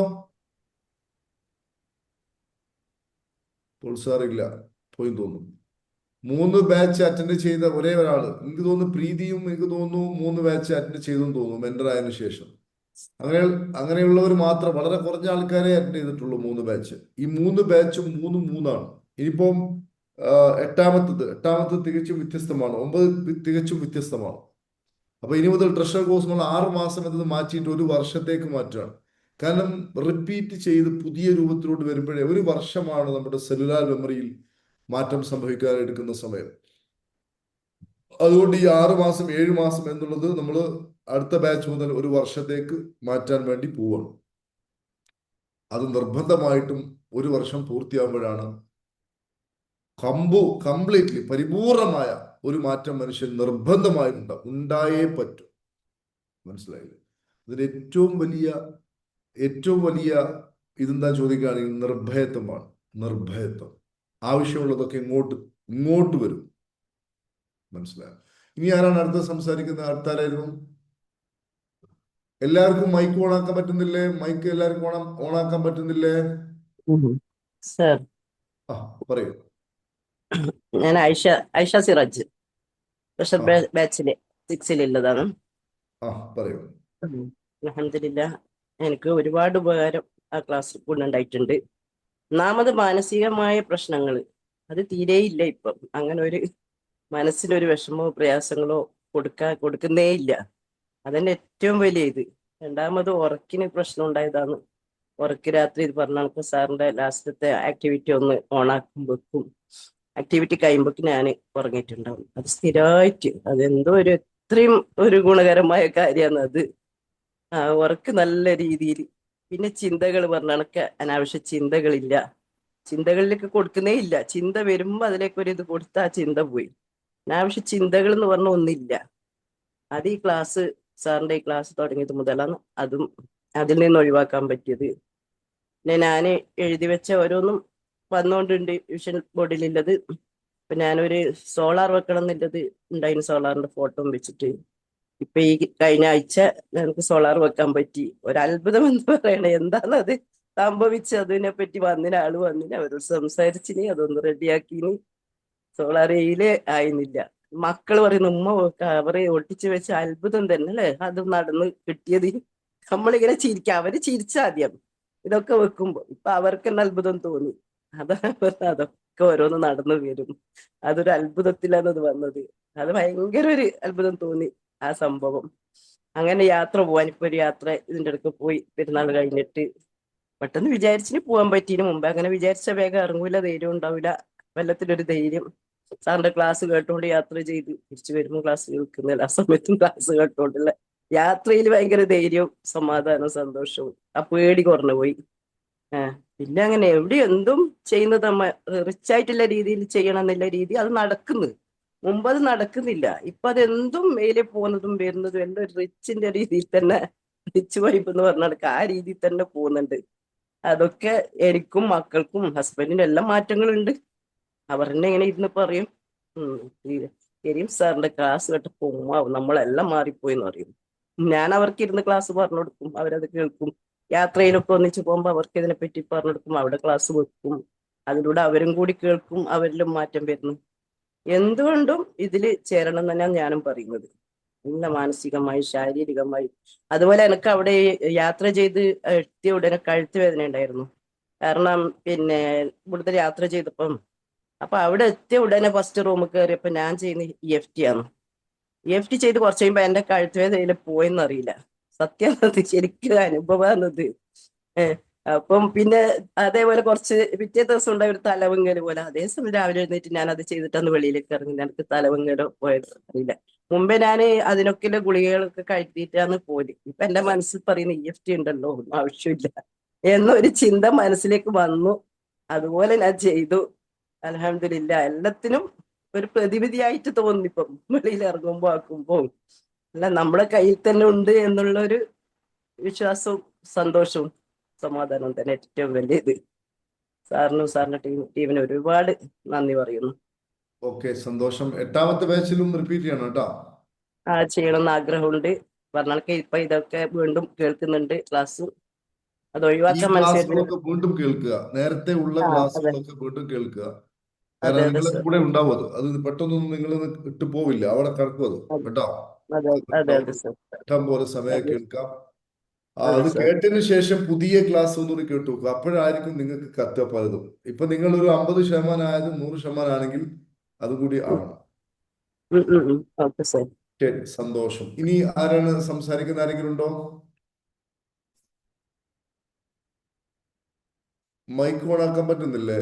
പോൾ സാർ ഇല്ല, പോയി തോന്നുന്നു. 3 ബാച്ച് അറ്റൻഡ് ചെയ്ത ഒരേ ഒരാള് എനിക്ക് തോന്നുന്നു പ്രീതിയും, എനിക്ക് തോന്നുന്നു 3 ബാച്ച് അറ്റൻഡ് ചെയ്തെന്ന് തോന്നുന്നു മെന്റർ ആയതിനു ശേഷം. അങ്ങനെയുള്ളവർ മാത്രം, വളരെ കുറഞ്ഞ ആൾക്കാരെ അറ്റൻഡ് ചെയ്തിട്ടുള്ളൂ 3 ബാച്ച്. ഈ 3 ബാച്ചും 3 ഇനിയിപ്പം 8ാമത്തത് തികച്ചും വ്യത്യസ്തമാണ്. 9 തികച്ചും വ്യത്യസ്തമാണ്. അപ്പൊ ഇനി മുതൽ ട്രഷർ കോഴ്സ് നമ്മൾ 6 മാസം എന്നത് മാറ്റിയിട്ട് 1 വർഷത്തേക്ക് മാറ്റുകയാണ്. കാരണം റിപ്പീറ്റ് ചെയ്ത് പുതിയ രൂപത്തിലോട്ട് വരുമ്പോഴേ 1 വർഷമാണ് നമ്മുടെ സെല്ലുലാർ മെമ്മറിയിൽ മാറ്റം സംഭവിക്കാൻ എടുക്കുന്ന സമയം. അതുകൊണ്ട് ഈ 6 മാസം 7 മാസം എന്നുള്ളത് നമ്മൾ അടുത്ത ബാച്ച് മുതൽ 1 വർഷത്തേക്ക് മാറ്റാൻ വേണ്ടി പോവാണ്. അത് നിർബന്ധമായിട്ടും 1 വർഷം പൂർത്തിയാകുമ്പോഴാണ് കംപ്ലീറ്റ്ലി പരിപൂർണമായ ഒരു മാറ്റം മനുഷ്യൻ നിർബന്ധമായും ഉണ്ടായേ പറ്റും. മനസ്സിലായില്ലേ? അതിന് ഏറ്റവും വലിയ ഇതെന്താ ചോദിക്കുകയാണെങ്കിൽ നിർഭയത്വമാണ്. നിർഭയത്വം. ആവശ്യമുള്ളതൊക്കെ ഇങ്ങോട്ട് വരും. മനസ്സിലായോ? ഇനി ആരാണ് അടുത്ത സംസാരിക്കുന്ന? അടുത്താരായിരുന്നു? എല്ലാവർക്കും മൈക്ക് ഓണാക്കാൻ പറ്റുന്നില്ലേ? മൈക്ക് എല്ലാവർക്കും ഓണാക്കാൻ പറ്റുന്നില്ലേ? സർ, ആ, പറയൂ. ഞാൻ ഐഷ സിറാജ്, സ്പെഷ്യൽ ബാച്ചില് 6-ലുള്ളതാണ്. പറയൂ. അൽഹംദുലില്ലാ, എനിക്ക് ഒരുപാട് ഉപകാരം ആ ക്ലാസ് കൊണ്ടുണ്ടായിട്ടുണ്ട്. ഒന്നാമത് മാനസികമായ പ്രശ്നങ്ങൾ അത് തീരെയില്ല ഇപ്പം. അങ്ങനെ ഒരു മനസ്സിലൊരു വിഷമോ പ്രയാസങ്ങളോ കൊടുക്കുന്നേ ഇല്ല. അതന്നെ ഏറ്റവും വലിയ ഇത്. രണ്ടാമത് ഉറക്കിന് പ്രശ്നം ഉണ്ടായതാണ്. ഉറക്ക് രാത്രി ഇത് പറഞ്ഞ സാറിന്റെ ലാസ്റ്റത്തെ ആക്ടിവിറ്റി ഒന്ന് ഓണാക്കുമ്പോഴേക്കും ആക്ടിവിറ്റി കഴിയുമ്പോഴേക്ക് ഞാൻ ഉറങ്ങിയിട്ടുണ്ടാവും. അത് സ്ഥിരമായിട്ട് അതെന്തോ ഇത്രയും ഒരു ഗുണകരമായ കാര്യമാണ് അത്. ഉറക്ക് നല്ല രീതിയിൽ. പിന്നെ ചിന്തകൾ പറഞ്ഞ അനാവശ്യ ചിന്തകളില്ല. ചിന്തകളിലേക്ക് കൊടുക്കുന്നേ ഇല്ല. ചിന്ത വരുമ്പോ അതിലേക്ക് ഒരു ഇത് കൊടുത്ത ആ ചിന്ത പോയി. അനാവശ്യ ചിന്തകൾ എന്ന് പറഞ്ഞ ഒന്നില്ല. അത് ഈ സാറിന്റെ ഈ ക്ലാസ് തുടങ്ങിയത് മുതലാണ് അതിൽ നിന്ന് ഒഴിവാക്കാൻ പറ്റിയത്. പിന്നെ ഞാൻ എഴുതി വെച്ച ഓരോന്നും വന്നുകൊണ്ടുണ്ട് വിഷൻ ബോർഡിലുള്ളത്. ഇപ്പൊ ഞാനൊരു സോളാർ വെക്കണം എന്നുള്ളത് ഉണ്ടായിരുന്നു. സോളാറിന്റെ ഫോട്ടോ വെച്ചിട്ട് ഇപ്പൊ ഈ കഴിഞ്ഞ ആഴ്ച നമുക്ക് സോളാർ വെക്കാൻ പറ്റി. ഒരു അത്ഭുതം എന്ന് പറയണേ. എന്താണത് സംഭവിച്ചത്? അതിനെ പറ്റി ആള് വന്നിന്, അവരോട് സംസാരിച്ചിന്, അതൊന്ന് റെഡിയാക്കിന്. സോളാർ ആയിരുന്നില്ല. മക്കൾ പറയുന്നു ഉമ്മ അവരെ ഒട്ടിച്ചു വെച്ച അത്ഭുതം തന്നെ അല്ലേ അത് നടന്ന് കിട്ടിയത്. നമ്മളിങ്ങനെ ചിരിക്കാം. അവര് ചിരിച്ചാദ്യം ഇതൊക്കെ വെക്കുമ്പോ. ഇപ്പൊ അവർക്ക് തന്നെ അത്ഭുതം തോന്നി. അതൊക്കെ ഓരോന്ന് നടന്നു വരും. അതൊരു അത്ഭുതത്തിലാണ് അത് വന്നത്. അത് ഭയങ്കര ഒരു അത്ഭുതം തോന്നി ആ സംഭവം. അങ്ങനെ യാത്ര പോവാൻ, ഇപ്പൊ ഒരു യാത്ര ഇതിന്റെ അടുത്ത് പോയി പെരുന്നാൾ കഴിഞ്ഞിട്ട് പെട്ടെന്ന് വിചാരിച്ചിന് പോകാൻ പറ്റിയതിന് മുമ്പ്. അങ്ങനെ വിചാരിച്ച വേഗം ഇറങ്ങൂല, ധൈര്യം ഉണ്ടാവില്ല. വല്ലത്തിലൊരു ധൈര്യം. സാറിന്റെ ക്ലാസ് കേട്ടോണ്ട് യാത്ര ചെയ്ത് തിരിച്ചു വരുമ്പോൾ ക്ലാസ് കേൾക്കുന്നില്ല. ആ സമയത്തും ക്ലാസ് കേട്ടോണ്ടുള്ള യാത്രയിൽ ഭയങ്കര ധൈര്യവും സമാധാനവും സന്തോഷവും. ആ പേടി കുറഞ്ഞു പോയി. പിന്നെ അങ്ങനെ എവിടെ എന്തും ചെയ്യുന്നത് നമ്മ റിച്ച് ആയിട്ടുള്ള രീതിയിൽ ചെയ്യണം എന്നുള്ള രീതി അത് നടക്കുന്നു. മുമ്പ് അത് നടക്കുന്നില്ല. ഇപ്പൊ അത് എന്തും മേലെ പോകുന്നതും വരുന്നതും എല്ലാം ഒരു റിച്ചിന്റെ രീതിയിൽ തന്നെ, റിച്ച് വൈബ് എന്ന് പറഞ്ഞാൽ ആ രീതിയിൽ തന്നെ പോകുന്നുണ്ട്. അതൊക്കെ എനിക്കും മക്കൾക്കും ഹസ്ബൻഡിനും എല്ലാം മാറ്റങ്ങളുണ്ട്. അവർ തന്നെ ഇങ്ങനെ ഇരുന്ന് പറയും കരീം സാറിന്റെ ക്ലാസ് കേട്ടപ്പോ നമ്മളെല്ലാം മാറിപ്പോയി എന്ന് പറയും. ഞാൻ അവർക്ക് ഇരുന്ന് ക്ലാസ് പറഞ്ഞു കൊടുക്കും, അവരത് കേൾക്കും. യാത്രയിലൊക്കെ ഒന്നിച്ച് പോകുമ്പോൾ അവർക്ക് ഇതിനെ പറ്റി പറഞ്ഞു കൊടുക്കും, അവിടെ ക്ലാസ് വെക്കും. അതിലൂടെ അവരും കൂടി കേൾക്കും, അവരിലും മാറ്റം വരുന്നു. എന്തുകൊണ്ടും ഇതില് ചേരണം എന്ന് തന്നെയാണ് ഞാനും പറയുന്നത്. നല്ല മാനസികമായി, ശാരീരികമായി. അതുപോലെ എനിക്ക് അവിടെ യാത്ര ചെയ്ത് എത്തിയ ഉടനെ കഴുത്ത് വേദന ഉണ്ടായിരുന്നു. കാരണം പിന്നെ കൂടുതൽ യാത്ര ചെയ്തപ്പം, അപ്പൊ അവിടെ എത്തിയ ഉടനെ ഫസ്റ്റ് റൂമിൽ കയറിയപ്പോ ഞാൻ ചെയ്യുന്ന EFT ആണ്. EFT ചെയ്ത് കുറച്ച് കഴിയുമ്പോ എന്റെ കഴുത്ത് വേദനയിൽ പോയെന്നറിയില്ല. സത്യം അത് ശരിക്കും അനുഭവമാണത്. അപ്പം പിന്നെ അതേപോലെ കുറച്ച് പിറ്റേ ദിവസം ഉണ്ടായ ഒരു തലവങ്കല് പോലെ, അതേ സമയം രാവിലെ എഴുന്നേറ്റ് ഞാൻ അത് ചെയ്തിട്ടാണ് വെളിയിലേക്ക് ഇറങ്ങുന്നത്. എനിക്ക് തലവങ്കലോ പോയത് അറിയില്ല. മുമ്പേ ഞാൻ അതിനൊക്കെ ഗുളികകളൊക്കെ കഴിച്ചിട്ടാണ് പോയത്. ഇപ്പൊ എന്റെ മനസ്സിൽ പറയുന്ന EFT ഉണ്ടല്ലോ, ഒന്നും ആവശ്യമില്ല എന്നൊരു ചിന്ത മനസ്സിലേക്ക് വന്നു. അതുപോലെ ഞാൻ ചെയ്തു. അൽഹംദുലില്ലാ, എല്ലാത്തിനും ഒരു പ്രതിവിധിയായിട്ട് തോന്നിപ്പം വെളിയിൽ ഇറങ്ങുമ്പോ ആക്കുമ്പോ. അല്ല, നമ്മുടെ കയ്യിൽ തന്നെ ഉണ്ട് എന്നുള്ള ഒരു വിശ്വാസവും സന്തോഷവും സമാധാനവും തന്നെ ഏറ്റവും വലിയത്. സാറിനും സാറിന്റെ ടീമിന് ഒരുപാട് നന്ദി പറയുന്നു. ഓക്കെ, സന്തോഷം. 8ാമത്തെ ബാച്ചിലും റിപ്പീറ്റ് ചെയ്യണം കേട്ടോ. ചെയ്യണമെന്ന് ആഗ്രഹമുണ്ട്. പറഞ്ഞാൽ ഇപ്പൊ ഇതൊക്കെ വീണ്ടും കേൾക്കുന്നുണ്ട് ക്ലാസ്. അത് ഈ ഒഴിവാക്കാൻ മനസ്സിലായിരുന്നു. ക്ലാസ്സുകളൊക്കെ വീണ്ടും കേൾക്കുക, നേരത്തെ ഉള്ള അതെ ക്ലാസ്സുകളൊക്കെ വീണ്ടും കേൾക്കുക. അതെ കാരണം അതെ നിങ്ങളെ സർ. കൂടെ ഉണ്ടാവും അത് പെട്ടെന്നൊന്നും നിങ്ങൾ ഇട്ട് പോവില്ല, അവിടെ കിടക്കും അത് കേട്ടോ. അതെ അതെ അതെ സർ. ഇഷ്ടം പോലെ സമയം അതെ കേൾക്കാം. അതെ അത് സർ. കേട്ടതിന് ശേഷം പുതിയ ക്ലാസ് ഒന്നുകൂടി കേട്ടു നോക്കുക. അപ്പോഴായിരിക്കും നിങ്ങൾക്ക് കത്തുക പലതും. ഇപ്പൊ നിങ്ങൾ ഒരു 50% ആയത് 100% ആണെങ്കിൽ അതുകൂടി ആവണം. Okay sir. ശരി, സന്തോഷം. ഇനി ആരാണ് സംസാരിക്കുന്ന? ആരെങ്കിലും ഉണ്ടോ? മൈക്ക് ഓണാക്കാൻ പറ്റുന്നില്ലേ?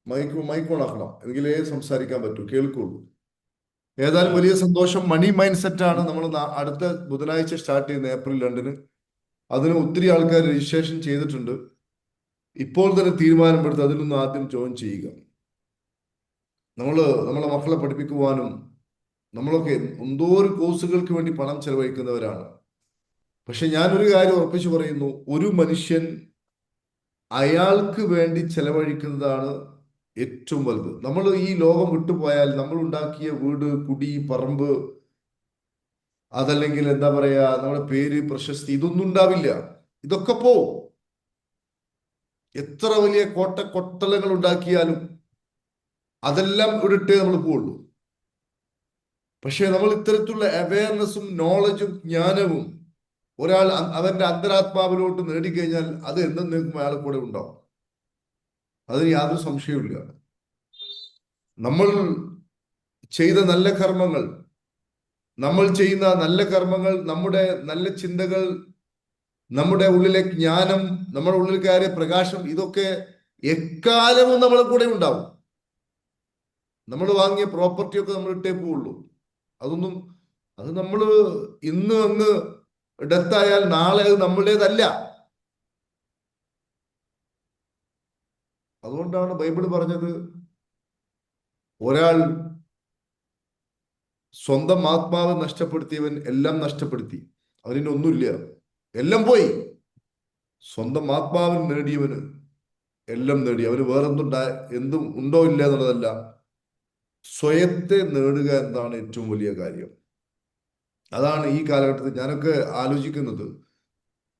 മൈക്ക് ഓണാക്കണം, എങ്കിലേ സംസാരിക്കാൻ പറ്റൂ, കേൾക്കുള്ളൂ. ഏതായാലും വലിയ സന്തോഷം. മണി മൈൻഡ് സെറ്റ് ആണ് നമ്മൾ അടുത്ത ബുധനാഴ്ച സ്റ്റാർട്ട് ചെയ്യുന്നത്, ഏപ്രിൽ 2-ന്. അതിന് ഒത്തിരി ആൾക്കാർ രജിസ്ട്രേഷൻ ചെയ്തിട്ടുണ്ട്. ഇപ്പോൾ തന്നെ തീരുമാനമെടുത്ത് അതിലൊന്ന് ആദ്യം ജോയിൻ ചെയ്യുക. നമ്മളെ മക്കളെ പഠിപ്പിക്കുവാനും നമ്മളൊക്കെ എന്തോരം കോഴ്സുകൾക്ക് വേണ്ടി പണം ചെലവഴിക്കുന്നവരാണ്. പക്ഷെ ഞാനൊരു കാര്യം ഉറപ്പിച്ചു പറയുന്നു, ഒരു മനുഷ്യൻ അയാൾക്ക് വേണ്ടി ചെലവഴിക്കുന്നതാണ് ഏറ്റവും വലുത്. നമ്മൾ ഈ ലോകം വിട്ടുപോയാൽ നമ്മൾ ഉണ്ടാക്കിയ വീട്, കുടി, പറമ്പ്, അതല്ലെങ്കിൽ എന്താ പറയാ, നമ്മുടെ പേര്, പ്രശസ്തി, ഇതൊന്നും ഉണ്ടാവില്ല. ഇതൊക്കെ പോവും. എത്ര വലിയ കൊട്ടലങ്ങൾ ഉണ്ടാക്കിയാലും അതെല്ലാം ഇവിടിട്ടേ നമ്മൾ പോവുള്ളൂ. പക്ഷെ നമ്മൾ ഇത്തരത്തിലുള്ള അവയർനെസ്സും നോളജും ജ്ഞാനവും ഒരാൾ അവന്റെ അന്തരാത്മാവിലോട്ട് നേടിക്കഴിഞ്ഞാൽ അത് എന്നേക്കും അയാൾ കൂടെ ഉണ്ടാവും. അതിന് യാതൊരു സംശയവുമില്ല. നമ്മൾ ചെയ്ത നല്ല കർമ്മങ്ങൾ, നമ്മൾ ചെയ്യുന്ന നല്ല കർമ്മങ്ങൾ, നമ്മുടെ നല്ല ചിന്തകൾ, നമ്മുടെ ഉള്ളിലെ ജ്ഞാനം, നമ്മുടെ ഉള്ളിൽ കയറിയ പ്രകാശം, ഇതൊക്കെ എക്കാലവും നമ്മളെ കൂടെ ഉണ്ടാവും. നമ്മൾ വാങ്ങിയ പ്രോപ്പർട്ടി ഒക്കെ നമ്മൾ ഇട്ടേ പോവുള്ളൂ. അത് നമ്മൾ ഇന്ന് അങ്ങ് ഡെത്തായാൽ നാളെ അത് നമ്മുടേതല്ല. അതുകൊണ്ടാണ് ബൈബിൾ പറഞ്ഞത്, ഒരാൾ സ്വന്തം ആത്മാവ് നഷ്ടപ്പെടുത്തിയവൻ എല്ലാം നഷ്ടപ്പെടുത്തി, അവന് ഒന്നുമില്ല, എല്ലാം പോയി. സ്വന്തം ആത്മാവിന് നേടിയവന് എല്ലാം നേടി. അവന് എന്തും ഉണ്ടോ ഇല്ല എന്നുള്ളതല്ല, സ്വയത്തെ നേടുക എന്നതാണ് ഏറ്റവും വലിയ കാര്യം. അതാണ് ഈ കാലഘട്ടത്തിൽ ഞാനൊക്കെ ആലോചിക്കുന്നത്.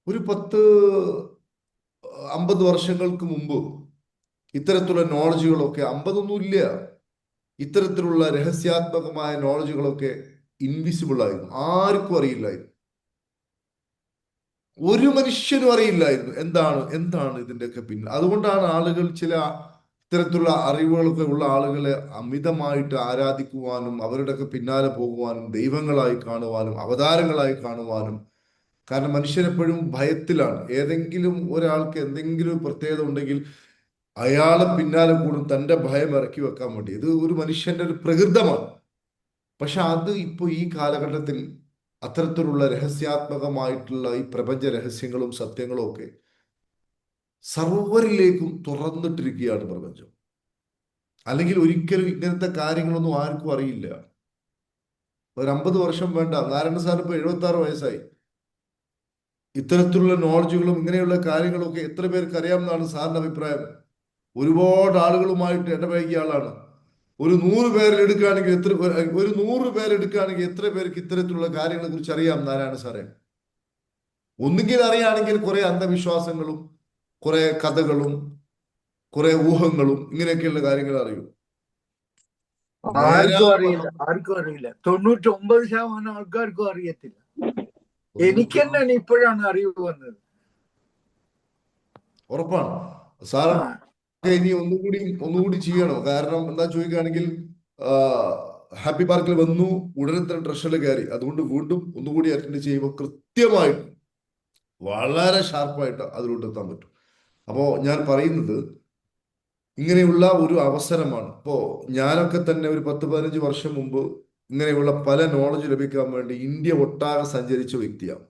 ഒരു 10-50 വർഷങ്ങൾക്ക് മുമ്പ് ഇത്തരത്തിലുള്ള നോളജുകളൊക്കെ, 50 ഇല്ല, ഇത്തരത്തിലുള്ള രഹസ്യാത്മകമായ നോളജുകളൊക്കെ ഇൻവിസിബിൾ ആയിരുന്നു. ആർക്കും അറിയില്ലായിരുന്നു. ഒരു മനുഷ്യനും അറിയില്ലായിരുന്നു എന്താണ് ഇതിൻ്റെയൊക്കെ പിന്നിൽ. അതുകൊണ്ടാണ് ആളുകൾ ഇത്തരത്തിലുള്ള അറിവുകളൊക്കെ ഉള്ള ആളുകളെ അമിതമായിട്ട് ആരാധിക്കുവാനും അവരുടെയൊക്കെ പിന്നാലെ പോകുവാനും ദൈവങ്ങളായി കാണുവാനും അവതാരങ്ങളായി കാണുവാനും. കാരണം മനുഷ്യനെപ്പോഴും ഭയത്തിലാണ്. ഏതെങ്കിലും ഒരാൾക്ക് എന്തെങ്കിലും പ്രത്യേകത ഉണ്ടെങ്കിൽ അയാളെ പിന്നാലെ കൂടും, തൻ്റെ ഭയം ഇറക്കി വെക്കാൻ വേണ്ടി. ഇത് ഒരു മനുഷ്യന്റെ ഒരു പ്രകൃതമാണ്. പക്ഷെ അത് ഇപ്പോൾ ഈ കാലഘട്ടത്തിൽ അത്തരത്തിലുള്ള രഹസ്യാത്മകമായിട്ടുള്ള ഈ പ്രപഞ്ച രഹസ്യങ്ങളും സത്യങ്ങളും ഒക്കെ സർവരിലേക്കും തുറന്നിട്ടിരിക്കുകയാണ് പ്രപഞ്ചം. അല്ലെങ്കിൽ ഒരിക്കലും ഇങ്ങനത്തെ കാര്യങ്ങളൊന്നും ആർക്കും അറിയില്ല. ഒരു 50 വർഷം വേണ്ട, നാരായണ സാർ ഇപ്പൊ 76 വയസ്സായി. ഇത്തരത്തിലുള്ള നോളജുകളും ഇങ്ങനെയുള്ള കാര്യങ്ങളൊക്കെ എത്ര പേർക്ക് അറിയാമെന്നാണ് സാറിന്റെ അഭിപ്രായം? ഒരുപാട് ആളുകളുമായിട്ട് ഇടപഴകിയ ആളാണ്. ഒരു 100 പേരിൽ എടുക്കുകയാണെങ്കിൽ ഒരു 100 പേരെടുക്കുകയാണെങ്കിൽ എത്ര പേർക്ക് ഇത്തരത്തിലുള്ള കാര്യങ്ങളെ കുറിച്ച് അറിയാം നാരായണ സാറേ? ഒന്നുകിൽ അറിയാണെങ്കിൽ കുറെ അന്ധവിശ്വാസങ്ങളും കുറെ കഥകളും കുറെ ഊഹങ്ങളും ഇങ്ങനെയൊക്കെയുള്ള കാര്യങ്ങൾ അറിയും. ആർക്കും നേരാവണ്ണം അറിയില്ല, ആർക്കും അറിയില്ല. 99% ആൾക്കാർക്കും അറിയത്തില്ല. എനിക്ക് തന്നെയാണ് ഇപ്പോഴാണ് അറിവ് വന്നത്. ഉറപ്പാണ് സാർ. ആ ഇനി ഒന്നുകൂടി ചെയ്യണോ? കാരണം എന്താ ചോദിക്കുകയാണെങ്കിൽ ഹാപ്പി പാർക്കിൽ വന്നു, ഉടനെ തന്നെ ട്രഷറിൽ കയറി. അതുകൊണ്ട് വീണ്ടും ഒന്നുകൂടി അറ്റൻഡ് ചെയ്യുമ്പോൾ കൃത്യമായിട്ട് വളരെ ഷാർപ്പായിട്ട് അതിലോട്ട് എത്താൻ പറ്റും. അപ്പോൾ ഞാൻ പറയുന്നത് ഇങ്ങനെയുള്ള ഒരു അവസരമാണ്. ഇപ്പോൾ ഞാനൊക്കെ തന്നെ ഒരു 10-15 വർഷം മുമ്പ് ഇങ്ങനെയുള്ള പല നോളജ് ലഭിക്കാൻ വേണ്ടി ഇന്ത്യ ഒട്ടാകെ സഞ്ചരിച്ച വ്യക്തിയാണ്.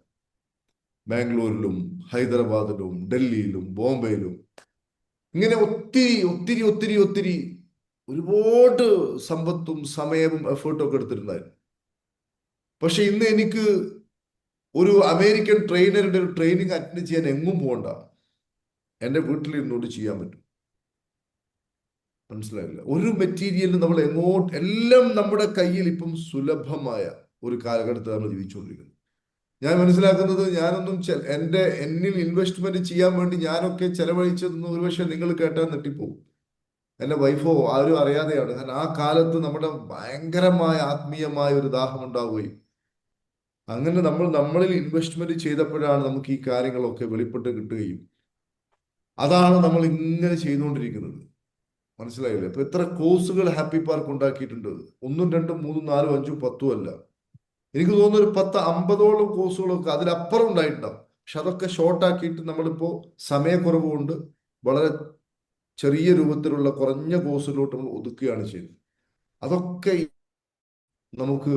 ബാംഗ്ലൂരിലും ഹൈദരാബാദിലും ഡൽഹിയിലും ബോംബെയിലും ഇങ്ങനെ ഒത്തിരി ഒത്തിരി ഒത്തിരി ഒത്തിരി ഒരുപാട് സമ്പത്തും സമയവും എഫേർട്ടും ഒക്കെ എടുത്തിട്ടുണ്ടായിരുന്നു. പക്ഷെ ഇന്ന് എനിക്ക് ഒരു അമേരിക്കൻ ട്രെയിനറുടെ ഒരു ട്രെയിനിങ് അറ്റൻഡ് ചെയ്യാൻ എങ്ങും പോകണ്ട, എൻ്റെ വീട്ടിലിരുന്നുകൊണ്ട് ചെയ്യാൻ പറ്റും. മനസ്സിലായില്ല? ഒരു മെറ്റീരിയലും നമ്മൾ എല്ലാം നമ്മുടെ കയ്യിൽ ഇപ്പം സുലഭമായ ഒരു കാലഘട്ടത്തിൽ നമ്മൾ ജീവിച്ചുകൊണ്ടിരിക്കുന്നു. ഞാൻ മനസ്സിലാക്കുന്നത് ഞാനൊന്നും എന്നിൽ ഇൻവെസ്റ്റ്മെന്റ് ചെയ്യാൻ വേണ്ടി ഞാനൊക്കെ ചെലവഴിച്ചതെന്ന് ഒരുപക്ഷെ നിങ്ങൾ കേട്ടാൽ നെട്ടിപ്പോകും. എൻ്റെ വൈഫോ ആരും അറിയാതെയാണ്. കാരണം ആ കാലത്ത് നമ്മുടെ ഭയങ്കരമായ ആത്മീയമായ ഒരു ദാഹം ഉണ്ടാവുകയും അങ്ങനെ നമ്മളിൽ ഇൻവെസ്റ്റ്മെന്റ് ചെയ്തപ്പോഴാണ് നമുക്ക് ഈ കാര്യങ്ങളൊക്കെ വെളിപ്പെട്ട് കിട്ടുകയും അതാണ് നമ്മൾ ഇങ്ങനെ ചെയ്തുകൊണ്ടിരിക്കുന്നത്. മനസ്സിലായില്ലേ? ഇപ്പൊ എത്ര കോഴ്സുകൾ ഹാപ്പി പാർക്ക് ഉണ്ടാക്കിയിട്ടുണ്ട്. 1, 2, 3, 4, 5, 10 അല്ല. എനിക്ക് തോന്നുന്നു ഒരു 10-50ഓളം കോഴ്സുകളൊക്കെ അതിലപ്പുറം ഉണ്ടായിട്ടുണ്ടാവും. പക്ഷെ അതൊക്കെ ഷോർട്ടാക്കിയിട്ട് നമ്മളിപ്പോ സമയക്കുറവ് കൊണ്ട് വളരെ ചെറിയ രൂപത്തിലുള്ള കുറഞ്ഞ കോഴ്സുകളിലോട്ട് നമ്മൾ ഒതുക്കുകയാണ് ചെയ്യുന്നത്. അതൊക്കെ നമുക്ക്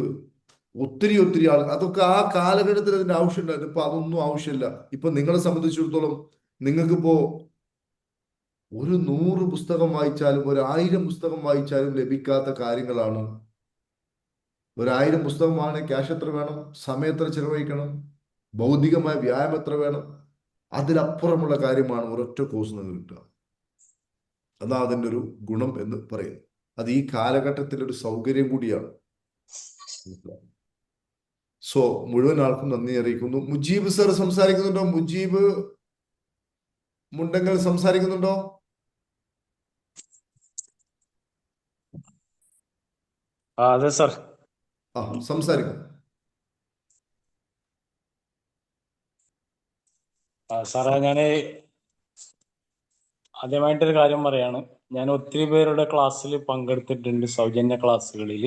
ഒത്തിരി ഒത്തിരി അതൊക്കെ ആ കാലഘട്ടത്തിൽ അതിന്റെ ആവശ്യം ഉണ്ടായിരുന്നു. ഇപ്പൊ അതൊന്നും ആവശ്യമില്ല. ഇപ്പൊ നിങ്ങളെ സംബന്ധിച്ചിടത്തോളം നിങ്ങൾക്കിപ്പോ ഒരു 100 പുസ്തകം വായിച്ചാലും 1000 പുസ്തകം വായിച്ചാലും ലഭിക്കാത്ത കാര്യങ്ങളാണ്. 1000 പുസ്തകം വാങ്ങണേ ക്യാഷ് എത്ര വേണം? സമയം എത്ര ചെലവഴിക്കണം? ഭൗതികമായ വ്യായാമം എത്ര വേണം? അതിലപ്പുറമുള്ള കാര്യമാണ് ഒരൊറ്റ കോഴ്സ് നിന്ന് കിട്ടുക. അതാ അതിൻ്റെ ഒരു ഗുണം എന്ന് പറയുന്നത്. അത് ഈ കാലഘട്ടത്തിൽ ഒരു സൗകര്യം കൂടിയാണ്. സോ മുഴുവൻ ആൾക്കും നന്ദി അറിയിക്കുന്നു. മുജീബ് സർ സംസാരിക്കുന്നുണ്ടോ? മുജീബ് മുണ്ടങ്കൽ സംസാരിക്കുന്നുണ്ടോ? അതെ സർ. സംസാരിക്കും. സാറേ, ഞാൻ ആദ്യമായിട്ടൊരു കാര്യം പറയാണ്. ഞാൻ ഒത്തിരി പേരുടെ ക്ലാസ്സിൽ പങ്കെടുത്തിട്ടുണ്ട്, സൗജന്യ ക്ലാസ്സുകളിൽ.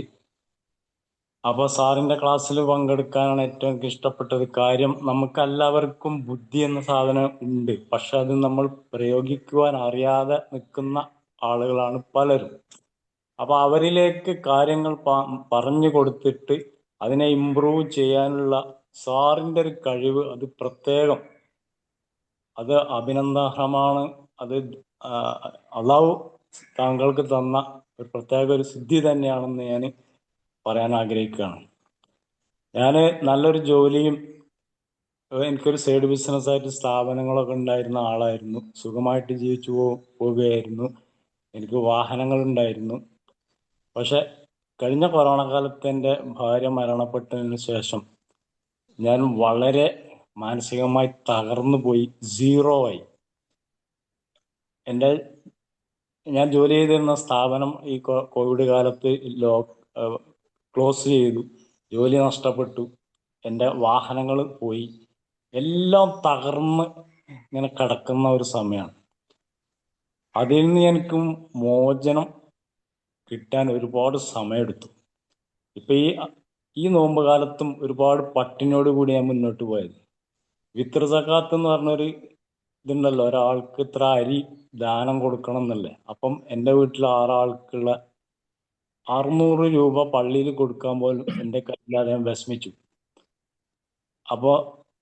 അപ്പോൾ സാറിന്റെ ക്ലാസ്സിൽ പങ്കെടുക്കാനാണ് ഏറ്റവും എനിക്ക് ഇഷ്ടപ്പെട്ടത്. കാര്യം നമുക്കെല്ലാവർക്കും ബുദ്ധി എന്ന സാധനം ഉണ്ട്, പക്ഷെ അത് നമ്മൾ പ്രയോഗിക്കുവാൻ അറിയാതെ നിൽക്കുന്ന ആളുകളാണ് പലരും. അപ്പൊ അവരിലേക്ക് കാര്യങ്ങൾ പറഞ്ഞു കൊടുത്തിട്ട് അതിനെ ഇംപ്രൂവ് ചെയ്യാനുള്ള സാറിന്റെ ഒരു കഴിവ്, അത് പ്രത്യേകം, അത് അഭിനന്ദാർഹമാണ്. അത് അള്ളാഹു താങ്കൾക്ക് തന്ന ഒരു പ്രത്യേക ഒരു സിദ്ധി തന്നെയാണെന്ന് ഞാൻ പറയാൻ ആഗ്രഹിക്കുകയാണ്. ഞാൻ നല്ലൊരു ജോലിയും എനിക്കൊരു സൈഡ് ബിസിനസ്സായിട്ട് സ്ഥാപനങ്ങളൊക്കെ ഉണ്ടായിരുന്ന ആളായിരുന്നു. സുഖമായിട്ട് ജീവിച്ചു പോവുകയായിരുന്നു. എനിക്ക് വാഹനങ്ങളുണ്ടായിരുന്നു. പക്ഷെ കഴിഞ്ഞ കൊറോണ കാലത്ത് എൻ്റെ ഭാര്യ മരണപ്പെട്ടതിന് ശേഷം ഞാൻ വളരെ മാനസികമായി തകർന്നു പോയി, സീറോ ആയി. ഞാൻ ജോലി ചെയ്തിരുന്ന സ്ഥാപനം ഈ കോവിഡ് കാലത്ത് ക്ലോസ് ചെയ്തു. ജോലി നഷ്ടപ്പെട്ടു, എൻ്റെ വാഹനങ്ങൾ പോയി, എല്ലാം തകർന്ന് ഇങ്ങനെ കിടക്കുന്ന ഒരു സമയമാണ്. അതിൽ നിന്ന് എനിക്ക് മോചനം കിട്ടാൻ ഒരുപാട് സമയമെടുത്തു. ഇപ്പൊ ഈ നോമ്പ് കാലത്തും ഒരുപാട് പട്ടിണിയോട് കൂടി ഞാൻ മുന്നോട്ട് പോയത്. വിത്ർ സക്കാത്ത് എന്ന് പറഞ്ഞൊരു ഇതുണ്ടല്ലോ, ഒരാൾക്ക് ഇത്ര അരി ദാനം കൊടുക്കണം എന്നല്ലേ. അപ്പം എൻ്റെ വീട്ടിൽ 6 ആൾക്കുള്ള 600 രൂപ പള്ളിയിൽ കൊടുക്കാൻ പോലും എൻ്റെ കയ്യിലാതെ ഞാൻ വിഷമിച്ചു. അപ്പോൾ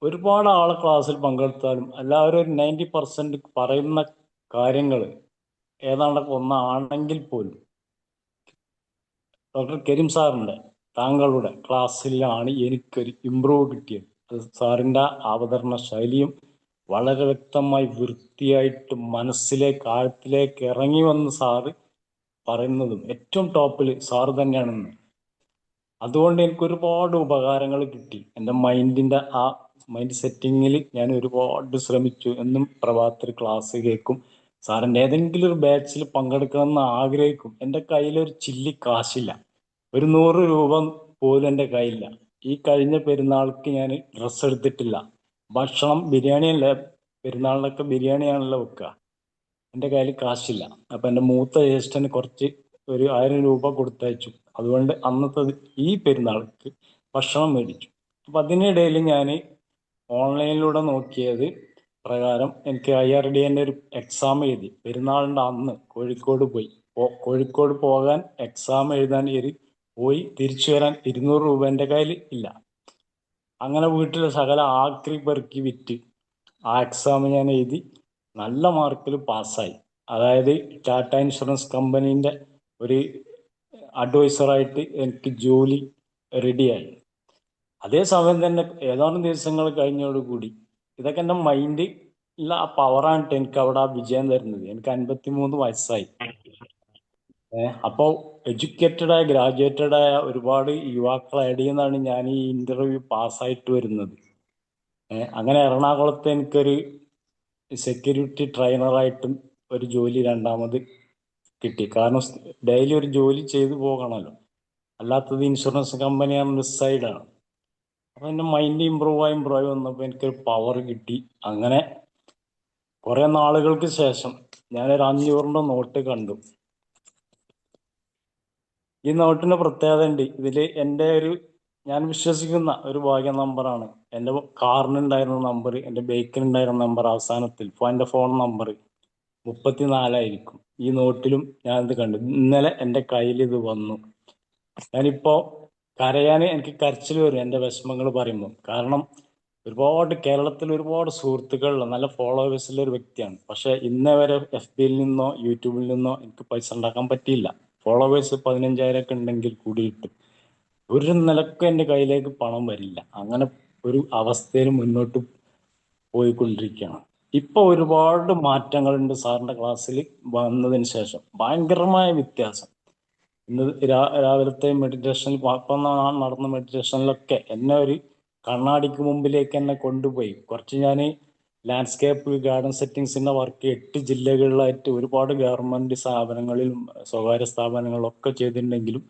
ഒരുപാട് ആളെ ക്ലാസ്സിൽ പങ്കെടുത്താലും എല്ലാവരും ഒരു 90% പറയുന്ന കാര്യങ്ങൾ ഏതാണ്ടൊക്കെ ഒന്നാണെങ്കിൽ പോലും ഡോക്ടർ കരീം സാറിൻ്റെ താങ്കളുടെ ക്ലാസ്സിലാണ് എനിക്കൊരു ഇമ്പ്രൂവ് കിട്ടിയത്. അത് സാറിൻ്റെ അവതരണ ശൈലിയും വളരെ വ്യക്തമായി വൃത്തിയായിട്ട് മനസ്സിലേക്ക് ആഴത്തിലേക്ക് ഇറങ്ങി വന്ന് സാറ് പറയുന്നതും ഏറ്റവും ടോപ്പിൽ സാറ് തന്നെയാണെന്ന്. അതുകൊണ്ട് എനിക്ക് ഒരുപാട് ഉപകാരങ്ങൾ കിട്ടി. എൻ്റെ മൈൻഡിൻ്റെ ആ മൈൻഡ് സെറ്റിങ്ങിൽ ഞാൻ ഒരുപാട് ശ്രമിച്ചു. എന്നും പ്രഭാതത്തിൽ ക്ലാസ് കേൾക്കും. സാറിൻ്റെ ഏതെങ്കിലും ഒരു ബാച്ചിൽ പങ്കെടുക്കണമെന്ന് ആഗ്രഹിക്കും. എൻ്റെ കയ്യിലൊരു ചില്ലി കാശില്ല, ഒരു 100 രൂപ പോലും എൻ്റെ കയ്യില്ല. ഈ കഴിഞ്ഞ പെരുന്നാൾക്ക് ഞാൻ ഡ്രസ്സ് എടുത്തിട്ടില്ല. ഭക്ഷണം ബിരിയാണിയല്ലേ, പെരുന്നാളിനൊക്കെ ബിരിയാണിയാണല്ലോ വെക്കുക. എൻ്റെ കയ്യിൽ കാശില്ല. അപ്പം എൻ്റെ മൂത്ത ജ്യേഷ്ഠന് കുറച്ച് ഒരു 1000 രൂപ കൊടുത്തയച്ചു. അതുകൊണ്ട് അന്നത്തെ ഈ പെരുന്നാൾക്ക് ഭക്ഷണം മേടിച്ചു. അപ്പം അതിനിടയിൽ ഞാൻ ഓൺലൈനിലൂടെ നോക്കിയത് പ്രകാരം എനിക്ക് IRDൻ്റെ ഒരു എക്സാം എഴുതി. പെരുന്നാളിൻ്റെ അന്ന് കോഴിക്കോട് പോയി. കോഴിക്കോട് പോകാൻ എക്സാം എഴുതാൻ പോയി തിരിച്ചു വരാൻ 200 രൂപ എൻ്റെ കയ്യിൽ ഇല്ല. അങ്ങനെ വീട്ടിലെ സകല ആക്രി പെറുക്കി വിറ്റ് ആ എക്സാം ഞാൻ എഴുതി നല്ല മാർക്കിൽ പാസ്സായി. അതായത് ടാറ്റ ഇൻഷുറൻസ് കമ്പനീൻ്റെ ഒരു അഡ്വൈസറായിട്ട് എനിക്ക് ജോലി റെഡിയായി. അതേസമയം തന്നെ ഏതാനും ദിവസങ്ങൾ കഴിഞ്ഞോടുകൂടി ഇതൊക്കെ എൻ്റെ മൈൻഡ് ഇല്ല ആ പവറാണ് എനിക്ക് അവിടെ ആ വിജയം തരുന്നത്. എനിക്ക് 53 വയസ്സായി. അപ്പോൾ എഡ്യൂക്കേറ്റഡായ ഗ്രാജുവേറ്റഡായ ഒരുപാട് യുവാക്കളെ ആഡ് ചെയ്യുന്നതാണ് ഞാൻ ഈ ഇന്റർവ്യൂ പാസ്സായിട്ട് വരുന്നത്. അങ്ങനെ എറണാകുളത്ത് എനിക്കൊരു സെക്യൂരിറ്റി ട്രെയിനറായിട്ടും ഒരു ജോലി രണ്ടാമത് കിട്ടി. കാരണം ഡെയിലി ഒരു ജോലി ചെയ്തു പോകണമല്ലോ, അല്ലാത്തത് ഇൻഷുറൻസ് കമ്പനിയാണ് സൈഡാണ്. അപ്പം എൻ്റെ മൈൻഡ് ഇമ്പ്രൂവ് ആയി വന്നപ്പോൾ എനിക്കൊരു പവർ കിട്ടി. അങ്ങനെ കുറെ നാളുകൾക്ക് ശേഷം ഞാനൊരു 500 നോട്ട് കണ്ടു. ഈ നോട്ടിന് പ്രത്യേകത ഉണ്ട്. ഇതിൽ എൻ്റെ ഞാൻ വിശ്വസിക്കുന്ന ഒരു ഭാഗ്യ നമ്പറാണ്. എൻ്റെ കാറിനുണ്ടായിരുന്ന നമ്പർ, എൻ്റെ ബൈക്കിനുണ്ടായിരുന്ന നമ്പർ അവസാനത്തിൽ എൻ്റെ ഫോൺ നമ്പർ 34 ആയിരിക്കും. ഈ നോട്ടിലും ഞാനിത് കണ്ടു. ഇന്നലെ എൻ്റെ കയ്യിൽ ഇത് വന്നു. ഞാനിപ്പോ കരയാൻ എനിക്ക് കരച്ചിൽ വരും എൻ്റെ വിഷമങ്ങൾ പറയുമ്പോൾ. കാരണം കേരളത്തിൽ ഒരുപാട് സുഹൃത്തുക്കളുള്ള നല്ല ഫോളോവേഴ്സുള്ള ഒരു വ്യക്തിയാണ്. പക്ഷെ ഇന്നേ വരെ FBയിൽ നിന്നോ യൂട്യൂബിൽ നിന്നോ എനിക്ക് പൈസ ഉണ്ടാക്കാൻ പറ്റിയില്ല. ഫോളോവേഴ്സ് 15,000 ഒക്കെ ഉണ്ടെങ്കിൽ കൂടിയിട്ട് ഒരു നിലക്കും എൻ്റെ കയ്യിലേക്ക് പണം വരില്ല. അങ്ങനെ ഒരു അവസ്ഥയിൽ മുന്നോട്ട് പോയിക്കൊണ്ടിരിക്കുകയാണ്. ഇപ്പൊ ഒരുപാട് മാറ്റങ്ങളുണ്ട് സാറിന്റെ ക്ലാസ്സിൽ വന്നതിന് ശേഷം. ഭയങ്കരമായ വ്യത്യാസം. ഇന്ന് രാവിലത്തെ മെഡിറ്റേഷനിൽ ഇപ്പം നടന്ന മെഡിറ്റേഷനിലൊക്കെ എന്നെ ഒരു കണ്ണാടിക്ക് മുമ്പിലേക്ക് എന്നെ കൊണ്ടുപോയി. കുറച്ച് ഞാൻ ലാൻഡ്സ്കേപ്പ് ഗാർഡൻ സെറ്റിങ്സിന്റെ വർക്ക് 8 ജില്ലകളിലായിട്ട് ഒരുപാട് ഗവൺമെന്റ് സ്ഥാപനങ്ങളിലും സ്വകാര്യ സ്ഥാപനങ്ങളിലൊക്കെ ചെയ്തിട്ടുണ്ടെങ്കിലും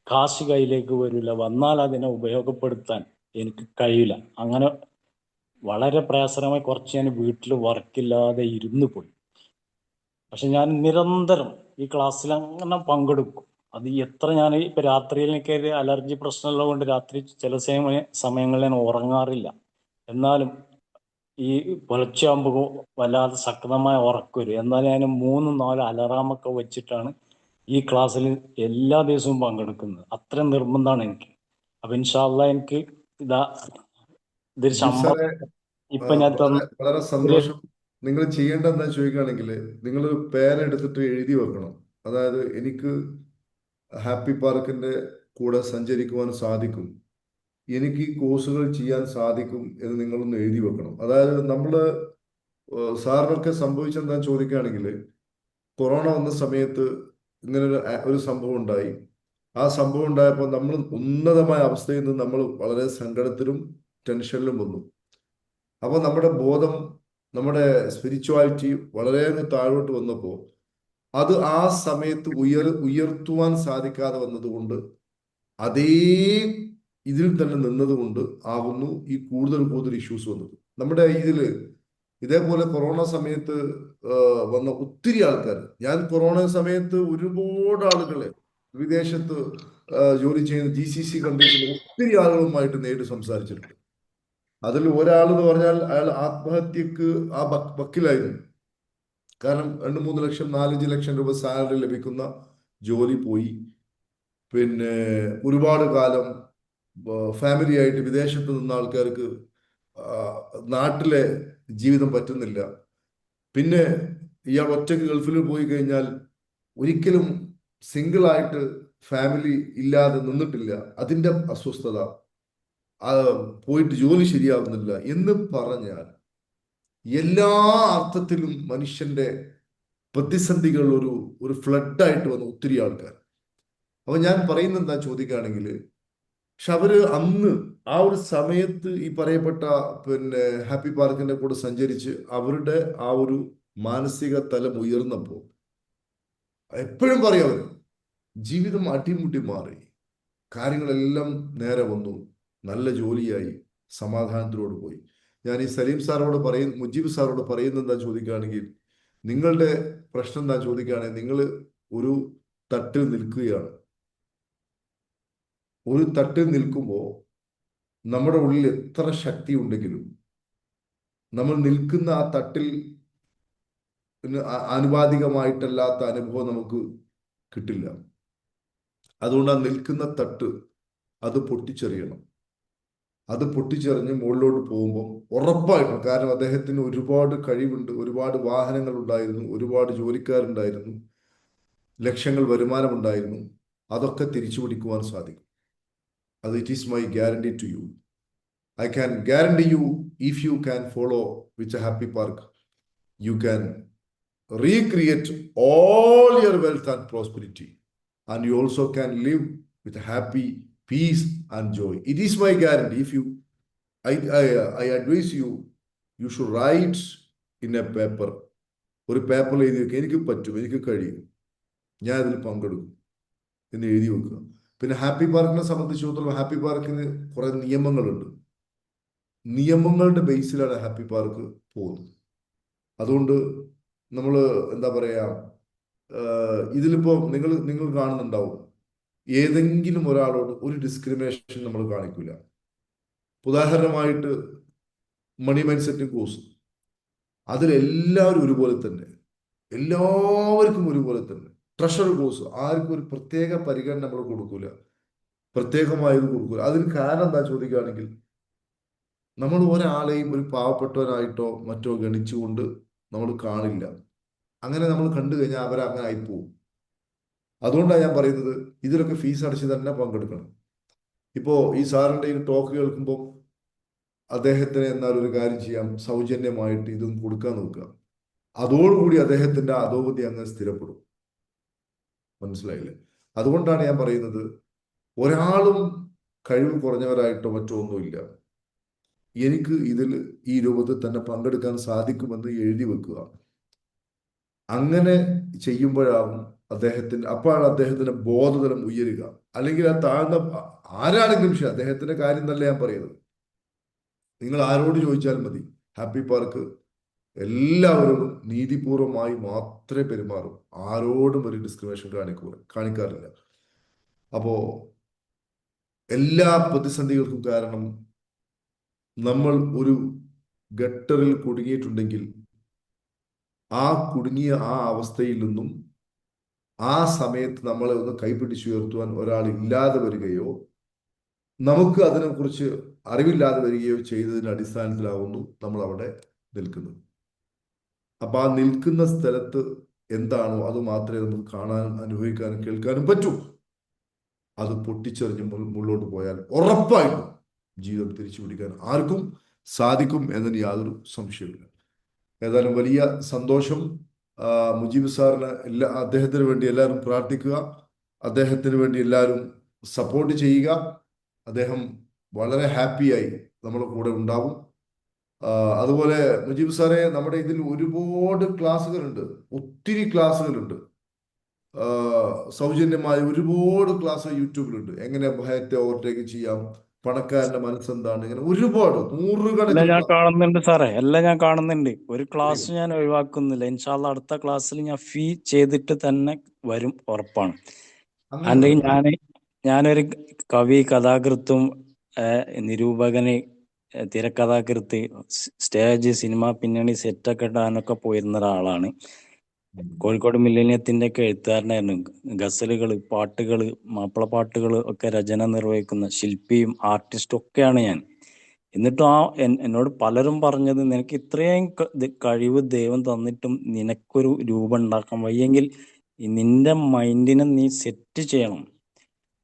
കാശ് കയ്യിലേക്ക് വരില്ല. വന്നാൽ അതിനെ ഉപയോഗപ്പെടുത്താൻ എനിക്ക് കഴിയില്ല. അങ്ങനെ വളരെ പ്രയാസകരമായി കുറച്ച് ഞാൻ വീട്ടിൽ വർക്കില്ലാതെ ഇരുന്നു പോയി. പക്ഷെ ഞാൻ നിരന്തരം ഈ ക്ലാസ്സിൽ അങ്ങനെ പങ്കെടുക്കും. അത് എത്ര ഞാൻ ഇപ്പൊ രാത്രിയിൽ എനിക്ക് ഒരു അലർജി പ്രശ്നമുള്ളത് കൊണ്ട് രാത്രി ചില സമയങ്ങളിൽ ഞാൻ ഉറങ്ങാറില്ല. എന്നാലും ഈ പുലർച്ചയാകുമ്പോൾ വല്ലാതെ ശക്തമായ ഉറക്കം വരും. എന്നാലും ഞാൻ 3-4 അലാറമൊക്കെ വെച്ചിട്ടാണ് ഈ ക്ലാസ്സിൽ എല്ലാ ദിവസവും പങ്കെടുക്കുന്നത്. അത്രയും നിർബന്ധമാണ് എനിക്ക്. അപ്പൊ ഇൻഷാ അല്ലാഹ് എനിക്ക് ഇതൊരു ശമ്പളം ഇപ്പൊ ഞാൻ വളരെ സന്തോഷം. നിങ്ങൾ ചെയ്യേണ്ടത് എന്താ ചോദിക്കുകയാണെങ്കിൽ നിങ്ങളൊരു പേന എടുത്തിട്ട് എഴുതി വെക്കണം. അതായത് എനിക്ക് ഹാപ്പി പാർക്കിന്റെ കൂടെ സഞ്ചരിക്കുവാൻ സാധിക്കും, എനിക്ക് ഈ കോഴ്സുകൾ ചെയ്യാൻ സാധിക്കും എന്ന് നിങ്ങളൊന്ന് എഴുതി വെക്കണം. അതായത് സാറിനൊക്കെ സംഭവിച്ചെന്താ ചോദിക്കുകയാണെങ്കിൽ കൊറോണ വന്ന സമയത്ത് ഇങ്ങനെ ഒരു സംഭവം ഉണ്ടായി. ആ സംഭവം ഉണ്ടായപ്പോൾ നമ്മൾ ഉന്നതമായ അവസ്ഥയിൽ നിന്ന് നമ്മൾ വളരെ സങ്കടത്തിലും ടെൻഷനിലും വന്നു. അപ്പോൾ നമ്മുടെ ബോധം, നമ്മുടെ സ്പിരിച്വാലിറ്റി വളരെ താഴോട്ട് വന്നപ്പോൾ അത് ആ സമയത്ത് ഉയർത്തുവാൻ സാധിക്കാതെ വന്നതുകൊണ്ട് അതേ ഇതിൽ തന്നെ നിന്നതുകൊണ്ട് ആകുന്നു ഈ കൂടുതൽ ഇഷ്യൂസ് വന്നത്. നമ്മുടെ ഇതേപോലെ കൊറോണ സമയത്ത് വന്ന ഒത്തിരി ആൾക്കാർ, ഞാൻ കൊറോണ സമയത്ത് ഒരുപാട് ആളുകളെ വിദേശത്ത് ജോലി ചെയ്യുന്ന GCC കൺട്രീസിൽ ഒത്തിരി ആളുകളുമായിട്ട് നേരിട്ട് സംസാരിച്ചിട്ടുണ്ട്. അതിൽ ഒരാൾ എന്ന് പറഞ്ഞാൽ അയാൾ ആത്മഹത്യക്ക് ആ വക്കിലായിരുന്നു. കാരണം 2-3 ലക്ഷം 4-5 ലക്ഷം രൂപ സാലറി ലഭിക്കുന്ന ജോലി പോയി. പിന്നെ ഒരുപാട് കാലം ഫാമിലി ആയിട്ട് വിദേശത്ത് നിന്ന ആൾക്കാർക്ക് നാട്ടിലെ ജീവിതം പറ്റുന്നില്ല. പിന്നെ ഇയാൾ ഒറ്റയ്ക്ക് ഗൾഫിൽ പോയി കഴിഞ്ഞാൽ ഒരിക്കലും സിംഗിളായിട്ട് ഫാമിലി ഇല്ലാതെ നിന്നിട്ടില്ല. അതിൻ്റെ അസ്വസ്ഥത, പോയിട്ട് ജോലി ശരിയാവുന്നില്ല എന്ന് പറഞ്ഞാൽ എല്ലാ അർത്ഥത്തിലും മനുഷ്യന്റെ പ്രതിസന്ധികൾ ഒരു ഫ്ലഡായിട്ട് വന്ന ഒത്തിരി ആൾക്കാർ. അപ്പൊ ഞാൻ പറയുന്നത് എന്താ ചോദിക്കുകയാണെങ്കിൽ, പക്ഷെ അവര് അന്ന് ആ ഒരു സമയത്ത് ഈ പറയപ്പെട്ട ഹാപ്പി പാർക്കിന്റെ കൂടെ സഞ്ചരിച്ച് അവരുടെ ആ ഒരു മാനസിക തലം ഉയർന്നപ്പോൾ എപ്പോഴും പറയും അവര്, ജീവിതം അടിമുട്ടി മാറി, കാര്യങ്ങളെല്ലാം നേരെ വന്നു, നല്ല ജോലിയായി, സമാധാനത്തിലോട് പോയി. ഞാൻ ഈ സലീം സാറോട് മുജീബ് സാറോട് പറയുന്നത് എന്താ ചോദിക്കുകയാണെങ്കിൽ, നിങ്ങളുടെ പ്രശ്നം എന്താ ചോദിക്കുകയാണെങ്കിൽ, നിങ്ങൾ ഒരു തട്ടിൽ നിൽക്കുകയാണ്. ഒരു തട്ടിൽ നിൽക്കുമ്പോൾ നമ്മുടെ ഉള്ളിൽ എത്ര ശക്തി ഉണ്ടെങ്കിലും നമ്മൾ നിൽക്കുന്ന ആ തട്ടിൽ ആനുപാതികമായിട്ടല്ലാത്ത അനുഭവം നമുക്ക് കിട്ടില്ല. അതുകൊണ്ട് ആ നിൽക്കുന്ന തട്ട് അത് പൊട്ടിച്ചെറിയണം. അത് പൊട്ടിച്ചെറിഞ്ഞ് മുകളിലോട്ട് പോകുമ്പോൾ ഉറപ്പായിട്ടും, കാരണം അദ്ദേഹത്തിന് ഒരുപാട് കഴിവുണ്ട്, ഒരുപാട് വാഹനങ്ങൾ ഉണ്ടായിരുന്നു, ഒരുപാട് ജോലിക്കാരുണ്ടായിരുന്നു, ലക്ഷങ്ങൾ വരുമാനമുണ്ടായിരുന്നു, അതൊക്കെ തിരിച്ചു പിടിക്കുവാൻ സാധിക്കും. അത് it is my guarantee to you. I can guarantee you, if you can follow with a happy park, you can recreate all your wealth and prosperity, and you also can live with happy, peace and joy. It is my guarantee. If you, I advise you, you should write in a paper. ഒരു പേപ്പറിൽ എഴുതി വെക്കുക, എനിക്ക് പറ്റും, എനിക്ക് കഴിയും, ഞാൻ അതിൽ പങ്കെടുക്കും എന്ന് എഴുതി വെക്കുക. പിന്നെ ഹാപ്പി പാർക്കിനെ സംബന്ധിച്ചിടത്തോളം ഹാപ്പി പാർക്കിന് കുറെ നിയമങ്ങളുണ്ട്. നിയമങ്ങളുടെ ബേസിലാണ് ഹാപ്പി പാർക്ക് പോകുന്നത്. അതുകൊണ്ട് നമ്മൾ എന്താ പറയാ, ഇതിലിപ്പോ നിങ്ങൾ കാണുന്നുണ്ടാവും, ഏതെങ്കിലും ഒരാളോട് ഒരു ഡിസ്ക്രിമിനേഷൻ നമ്മൾ കാണിക്കില്ല. ഉദാഹരണമായിട്ട് മണി മൈൻഡ് സെറ്റിംഗ് കോഴ്സ്, അതിലെല്ലാവരും ഒരുപോലെ തന്നെ, എല്ലാവർക്കും ഒരുപോലെ തന്നെ. ട്രഷർ കോഴ്സ് ആർക്കും ഒരു പ്രത്യേക പരിഗണന നമ്മൾ കൊടുക്കൂല, പ്രത്യേകമായത് കൊടുക്കൂല. അതിന് കാരണം എന്താ ചോദിക്കുകയാണെങ്കിൽ, നമ്മൾ ഒരാളെയും ഒരു പാവപ്പെട്ടവനായിട്ടോ മറ്റോ ഗണിച്ചുകൊണ്ട് നമ്മൾ കാണില്ല. അങ്ങനെ നമ്മൾ കണ്ടു കഴിഞ്ഞാൽ അവരങ്ങനെ ആയിപ്പോവും. അതുകൊണ്ടാണ് ഞാൻ പറയുന്നത്, ഇതിലൊക്കെ ഫീസ് അടച്ച് തന്നെ പങ്കെടുക്കണം. ഇപ്പോൾ ഈ സാറിൻ്റെ ഈ ടോക്ക് കേൾക്കുമ്പോൾ അദ്ദേഹത്തിന് എന്നാൽ ഒരു കാര്യം ചെയ്യാം, സൗജന്യമായിട്ട് ഇതും കൊടുക്കാൻ നോക്കുക. അതോടുകൂടി അദ്ദേഹത്തിൻ്റെ അധോഗതി അങ്ങ് സ്ഥിരപ്പെടും. മനസ്സിലായില്ലേ? അതുകൊണ്ടാണ് ഞാൻ പറയുന്നത്, ഒരാളും കഴിവ് കുറഞ്ഞവരായിട്ടോ മറ്റോ ഒന്നുമില്ല. എനിക്ക് ഇതിൽ ഈ രൂപത്തിൽ തന്നെ പങ്കെടുക്കാൻ സാധിക്കുമെന്ന് എഴുതി വെക്കുക. അങ്ങനെ ചെയ്യുമ്പോഴാവും അപ്പോഴാണ് അദ്ദേഹത്തിന്റെ ബോധതലം ഉയരുക. അല്ലെങ്കിൽ ആ താഴ്ന്ന ആരാണെങ്കിലും ശരി, അദ്ദേഹത്തിന്റെ കാര്യം തന്നെ ഞാൻ പറയുന്നത്. നിങ്ങൾ ആരോട് ചോദിച്ചാൽ മതി, ഹാപ്പി പാർക്ക് എല്ലാവരോടും നീതിപൂർവമായി മാത്രമേ പെരുമാറും. ആരോടും ഒരു ഡിസ്ക്രിമിനേഷൻ കാണിക്കാറില്ല. അപ്പോ എല്ലാ പ്രതിസന്ധികൾക്കും കാരണം, നമ്മൾ ഒരു ഗട്ടറിൽ കുടുങ്ങിയിട്ടുണ്ടെങ്കിൽ ആ കുടുങ്ങിയ ആ അവസ്ഥയിൽ നിന്നും ആ സമയത്ത് നമ്മളെ ഒന്ന് കൈപിടിച്ചുയർത്തുവാൻ ഒരാൾ ഇല്ലാതെ വരികയോ നമുക്ക് അതിനെക്കുറിച്ച് അറിവില്ലാതെ വരികയോ ചെയ്തതിന്റെ അടിസ്ഥാനത്തിലാവുന്നു നമ്മൾ അവിടെ നിൽക്കുന്നത്. അപ്പൊ ആ നിൽക്കുന്ന സ്ഥലത്ത് എന്താണോ അത് മാത്രമേ നമുക്ക് കാണാനും അനുഭവിക്കാനും കേൾക്കാനും പറ്റൂ. അത് പൊട്ടിച്ചെറിഞ്ഞ് മുന്നോട്ട് പോയാൽ ഉറപ്പായിട്ടും ജീവിതം തിരിച്ചു പിടിക്കാൻ ആർക്കും സാധിക്കും എന്നതിന് യാതൊരു സംശയമില്ല. ഏതായാലും വലിയ സന്തോഷം. മുജീബ് സാറിന് അദ്ദേഹത്തിന് വേണ്ടി എല്ലാവരും പ്രാർത്ഥിക്കുക, അദ്ദേഹത്തിന് വേണ്ടി എല്ലാവരും സപ്പോർട്ട് ചെയ്യുക. അദ്ദേഹം വളരെ ഹാപ്പിയായി നമ്മുടെ കൂടെ ഉണ്ടാവും. അതുപോലെ മുജീബ് സാറെ, നമ്മുടെ ഇതിൽ ഒരുപാട് ക്ലാസ്സുകളുണ്ട്, ഒത്തിരി ക്ലാസ്സുകളുണ്ട്, സൗജന്യമായ ഒരുപാട് ക്ലാസ് യൂട്യൂബിലുണ്ട്. എങ്ങനെ ഭയത്തെ ഓവർടേക്ക് ചെയ്യാം, പണക്കാരന്റെ മനസ്സെന്താണ്, ഇങ്ങനെ ഒരുപാട് എല്ലാം നൂറുകണക്കിന് ഞാൻ കാണുന്നുണ്ട് സാറേ, എല്ലാം ഞാൻ കാണുന്നുണ്ട്. ഒരു ക്ലാസ് ഞാൻ ഒഴിവാക്കുന്നില്ല. ഇൻഷാല്ല അടുത്ത ക്ലാസ്സിൽ ഞാൻ ഫീ ചെയ്തിട്ട് തന്നെ വരും, ഉറപ്പാണ്. അങ്ങനെ അല്ലെങ്കിൽ ഞാനൊരു കവി, കഥാകൃത്തും നിരൂപകന്, തിരക്കഥാകൃത്ത്, സ്റ്റേജ്, സിനിമ പിന്നണി സെറ്റൊക്കെ ഇടാനൊക്കെ പോയിരുന്ന ഒരാളാണ്. കോഴിക്കോട് മില്ലേനിയത്തിന്റെ ഒക്കെ എഴുത്തുകാരനായിരുന്നു. ഗസലുകൾ, പാട്ടുകൾ, മാപ്പിളപ്പാട്ടുകൾ ഒക്കെ രചന നിർവഹിക്കുന്ന ശില്പിയും ആർട്ടിസ്റ്റും ഒക്കെയാണ് ഞാൻ. എന്നിട്ടും എന്നോട് പലരും പറഞ്ഞത്, നിനക്ക് ഇത്രയും കഴിവ് ദൈവം തന്നിട്ടും നിനക്കൊരു രൂപം ഉണ്ടാക്കാൻ വയ്യെങ്കിൽ നിന്റെ മൈൻഡിനെ നീ സെറ്റ് ചെയ്യണം.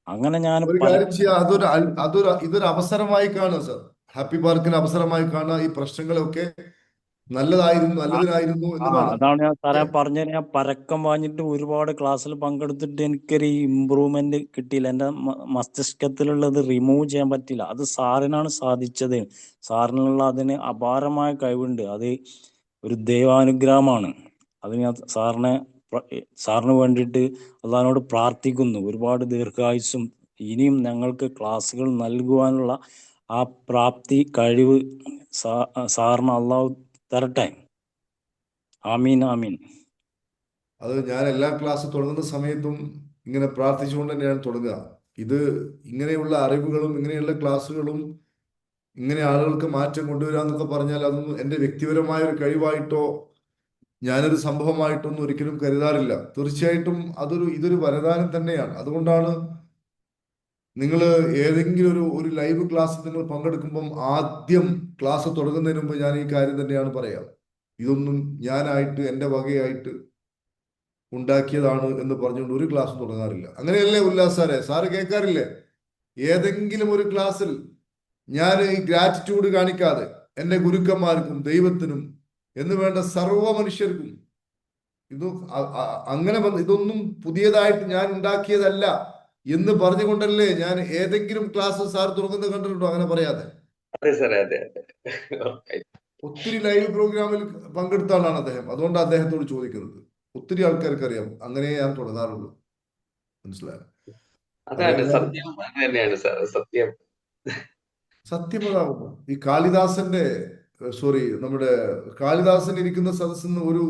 അങ്ങനെ ഞാൻ ഒരു കാര്യം ചെയ്യാം, ഇതൊരു അവസരമായി കാണുക സർ. ഹാപ്പി പാർക്കിന് അവസരമായി കാണുക. ഈ പ്രശ്നങ്ങളൊക്കെ നല്ലതിനായിരുന്നു എന്നതാണ്. അതാണ് ഞാൻ സാറേ ഏ, പറഞ്ഞത്. ഞാൻ പരക്കം പാഞ്ഞിട്ട് ഒരുപാട് ക്ലാസ്സിൽ പങ്കെടുത്തിട്ട് എനിക്കൊരു ഇമ്പ്രൂവ്മെന്റ് കിട്ടിയില്ല. എൻ്റെ മസ്തിഷ്കത്തിലുള്ളത് റിമൂവ് ചെയ്യാൻ പറ്റില്ല. അത് സാറിനാണ് സാധിച്ചത്. സാറിനുള്ള അതിന് അപാരമായ കഴിവുണ്ട്. അത് ഒരു ദൈവാനുഗ്രഹമാണ്. അത് ഞാൻ സാറിന് വേണ്ടിയിട്ട് അള്ളാഹിനോട് പ്രാർത്ഥിക്കുന്നു. ഒരുപാട് ദീർഘായുസ്സും ഇനിയും ഞങ്ങൾക്ക് ക്ലാസ്സുകൾ നൽകുവാനുള്ള ആ പ്രാപ്തി കഴിവ് സാറിന് അള്ളാഹു തരട്ടെ. ആമീൻ ആമീൻ. അത് ഞാൻ എല്ലാ ക്ലാസ് തുടങ്ങുന്ന സമയത്തും ഇങ്ങനെ പ്രാർത്ഥിച്ചുകൊണ്ട് തന്നെയാണ് തുടങ്ങുക. ഇത് ഇങ്ങനെയുള്ള അറിവുകളും ഇങ്ങനെയുള്ള ക്ലാസ്സുകളും ഇങ്ങനെ ആളുകൾക്ക് മാറ്റം കൊണ്ടുവരിക എന്നൊക്കെ പറഞ്ഞാൽ അതൊന്നും എൻ്റെ വ്യക്തിപരമായ ഒരു കഴിവായിട്ടോ ഞാനൊരു സംഭവമായിട്ടൊന്നും ഒരിക്കലും കരുതാറില്ല. തീർച്ചയായിട്ടും ഇതൊരു വരദാനം തന്നെയാണ്. അതുകൊണ്ടാണ് നിങ്ങൾ ഏതെങ്കിലും ഒരു ലൈവ് ക്ലാസ് നിങ്ങൾ പങ്കെടുക്കുമ്പം ആദ്യം ക്ലാസ് തുടങ്ങുന്നതിന് മുമ്പ് ഞാൻ ഈ കാര്യം തന്നെയാണ് പറയാം. ഇതൊന്നും ഞാനായിട്ട് എൻ്റെ വകയായിട്ട് ഉണ്ടാക്കിയതാണ് എന്ന് പറഞ്ഞുകൊണ്ട് ഒരു ക്ലാസ് തുടങ്ങാറില്ല. അങ്ങനെയല്ലേ ഉല്ലാസ് സാറേ? സാറ് കേൾക്കാറില്ലേ? ഏതെങ്കിലും ഒരു ക്ലാസ്സിൽ ഞാൻ ഈ ഗ്രാറ്റിറ്റ്യൂഡ് കാണിക്കാതെ എൻ്റെ ഗുരുക്കന്മാർക്കും ദൈവത്തിനും എന്ന് വേണ്ട സർവ്വ മനുഷ്യർക്കും ഇത് ഇതൊന്നും പുതിയതായിട്ട് ഞാൻ ഉണ്ടാക്കിയതല്ല എന്ന് പറഞ്ഞുകൊണ്ടല്ലേ ഞാൻ ഏതെങ്കിലും ക്ലാസ് സാർ തുറക്കുന്നത് കണ്ടിട്ടുണ്ടോ? അങ്ങനെ പറയാതെ. അതെ സാറേ, അതെ അതെ. ഒത്തിരി ലൈവ് പ്രോഗ്രാമിൽ പങ്കെടുത്ത ആളാണ് അദ്ദേഹം. അതുകൊണ്ടാണ് അദ്ദേഹത്തോട് ചോദിക്കുന്നത്. ഒത്തിരി ആൾക്കാർക്ക് അറിയാം. അങ്ങനെ ഞാൻ തുടങ്ങാറുള്ളൂ. മനസ്സിലായോ? അതാണ് സത്യം, അത് തന്നെയാണ് സാർ സത്യം. സത്യമതാകുന്നു. ഈ കാളിദാസന്റെ നമ്മുടെ കാളിദാസൻ ഇരിക്കുന്ന സദസ്സിൽ നിന്ന് ഒരു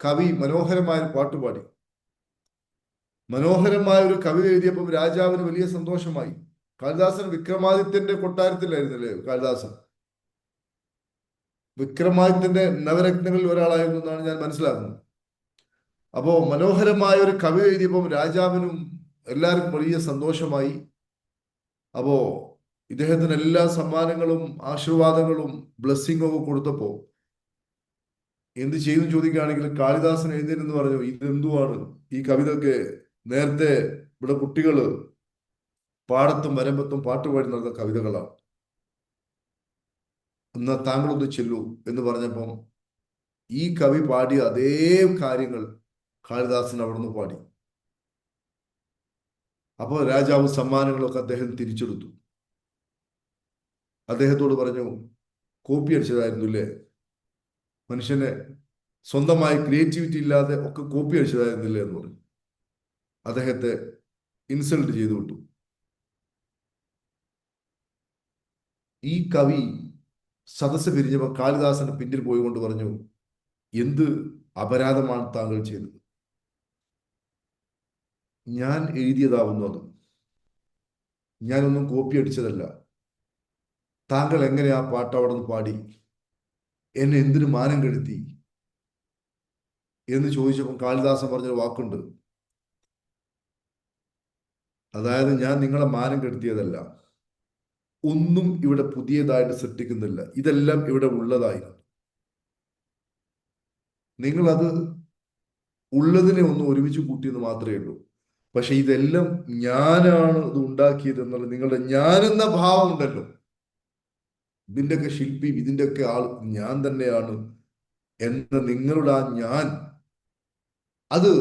കവി മനോഹരമായ ഒരു പാട്ടുപാടി. മനോഹരമായ ഒരു കവിത എഴുതിയപ്പോൾ രാജാവിന് വലിയ സന്തോഷമായി. കാളിദാസൻ വിക്രമാദിത്യന്റെ കൊട്ടാരത്തിലായിരുന്നല്ലേ കാളിദാസൻ? വിക്രമാദിത്യന്റെ നവരത്നങ്ങളിൽ ഒരാളായിരുന്നു എന്നാണ് ഞാൻ മനസ്സിലാക്കുന്നത്. അപ്പോ മനോഹരമായ ഒരു കവിത എഴുതിയപ്പോൾ രാജാവിനും എല്ലാവർക്കും വലിയ സന്തോഷമായി. അപ്പോ ഇദ്ദേഹത്തിന് എല്ലാ സമ്മാനങ്ങളും ആശീർവാദങ്ങളും ബ്ലെസ്സിങ്ങും ഒക്കെ കൊടുത്തപ്പോ എന്ത് ചെയ്തു ചോദിക്കുകയാണെങ്കിൽ കാളിദാസൻ എഴുന്നേറ്റെന്ന് പറഞ്ഞു, ഇതെന്തുവാണ് ഈ കവിത ഒക്കെ? നേരത്തെ ഇവിടെ കുട്ടികള് പാടത്തും വരമ്പത്തും പാട്ടുപാടി നടന്ന കവിതകളാണ്. എന്നാൽ താങ്കളൊന്ന് ചെല്ലൂ എന്ന് പറഞ്ഞപ്പം ഈ കവി പാടിയ അതേ കാര്യങ്ങൾ കാളിദാസൻ അവിടെ നിന്ന് പാടി. അപ്പോൾ രാജാവ് സമ്മാനങ്ങളൊക്കെ അദ്ദേഹം തിരിച്ചെടുത്തു. അദ്ദേഹത്തോട് പറഞ്ഞു, കോപ്പി അടിച്ചതായിരുന്നു അല്ലേ? മനുഷ്യനെ സ്വന്തമായി ക്രിയേറ്റിവിറ്റി ഇല്ലാതെ ഒക്കെ കോപ്പി അടിച്ചതായിരുന്നില്ലേ എന്ന് പറഞ്ഞു. അദ്ദേഹത്തെ ഇൻസൾട്ട് ചെയ്തു വിട്ടു. ഈ കവി സദസ്സ് പിരിഞ്ഞപ്പോൾ കാളിദാസന് പിന്നിൽ പോയി കൊണ്ട് പറഞ്ഞു, എന്ത് അപരാധമാണ് താങ്കൾ ചെയ്തത്? ഞാൻ എഴുതിയതാവുന്നു അത്. ഞാനൊന്നും കോപ്പി അടിച്ചതല്ല. താങ്കൾ എങ്ങനെ ആ പാട്ട് അവിടെ നിന്ന് പാടി? എന്നെ എന്തിനു മാനം കെടുത്തി എന്ന് ചോദിച്ചപ്പോൾ കാളിദാസൻ പറഞ്ഞൊരു വാക്കുണ്ട്. അതായത്, ഞാൻ നിങ്ങളെ മാനം കെടുത്തിയതല്ല, ഒന്നും ഇവിടെ പുതിയതായിട്ട് സൃഷ്ടിക്കുന്നില്ല, ഇതെല്ലാം ഇവിടെ ഉള്ളതായിരുന്നു. നിങ്ങളത് ഉള്ളതിനെ ഒന്ന് ഒരുമിച്ച് കൂട്ടിയെന്ന് മാത്രമേ ഉള്ളൂ. പക്ഷെ ഇതെല്ലാം ഞാനാണ് ഇത് ഉണ്ടാക്കിയത് എന്നുള്ള നിങ്ങളുടെ ഞാനെന്ന ഭാവം ഉണ്ടല്ലോ, ഇതിൻ്റെയൊക്കെ ശില്പി, ഇതിൻ്റെയൊക്കെ ആൾ ഞാൻ തന്നെയാണ് എന്ന നിങ്ങളുടെ ആ ഞാൻ, അത്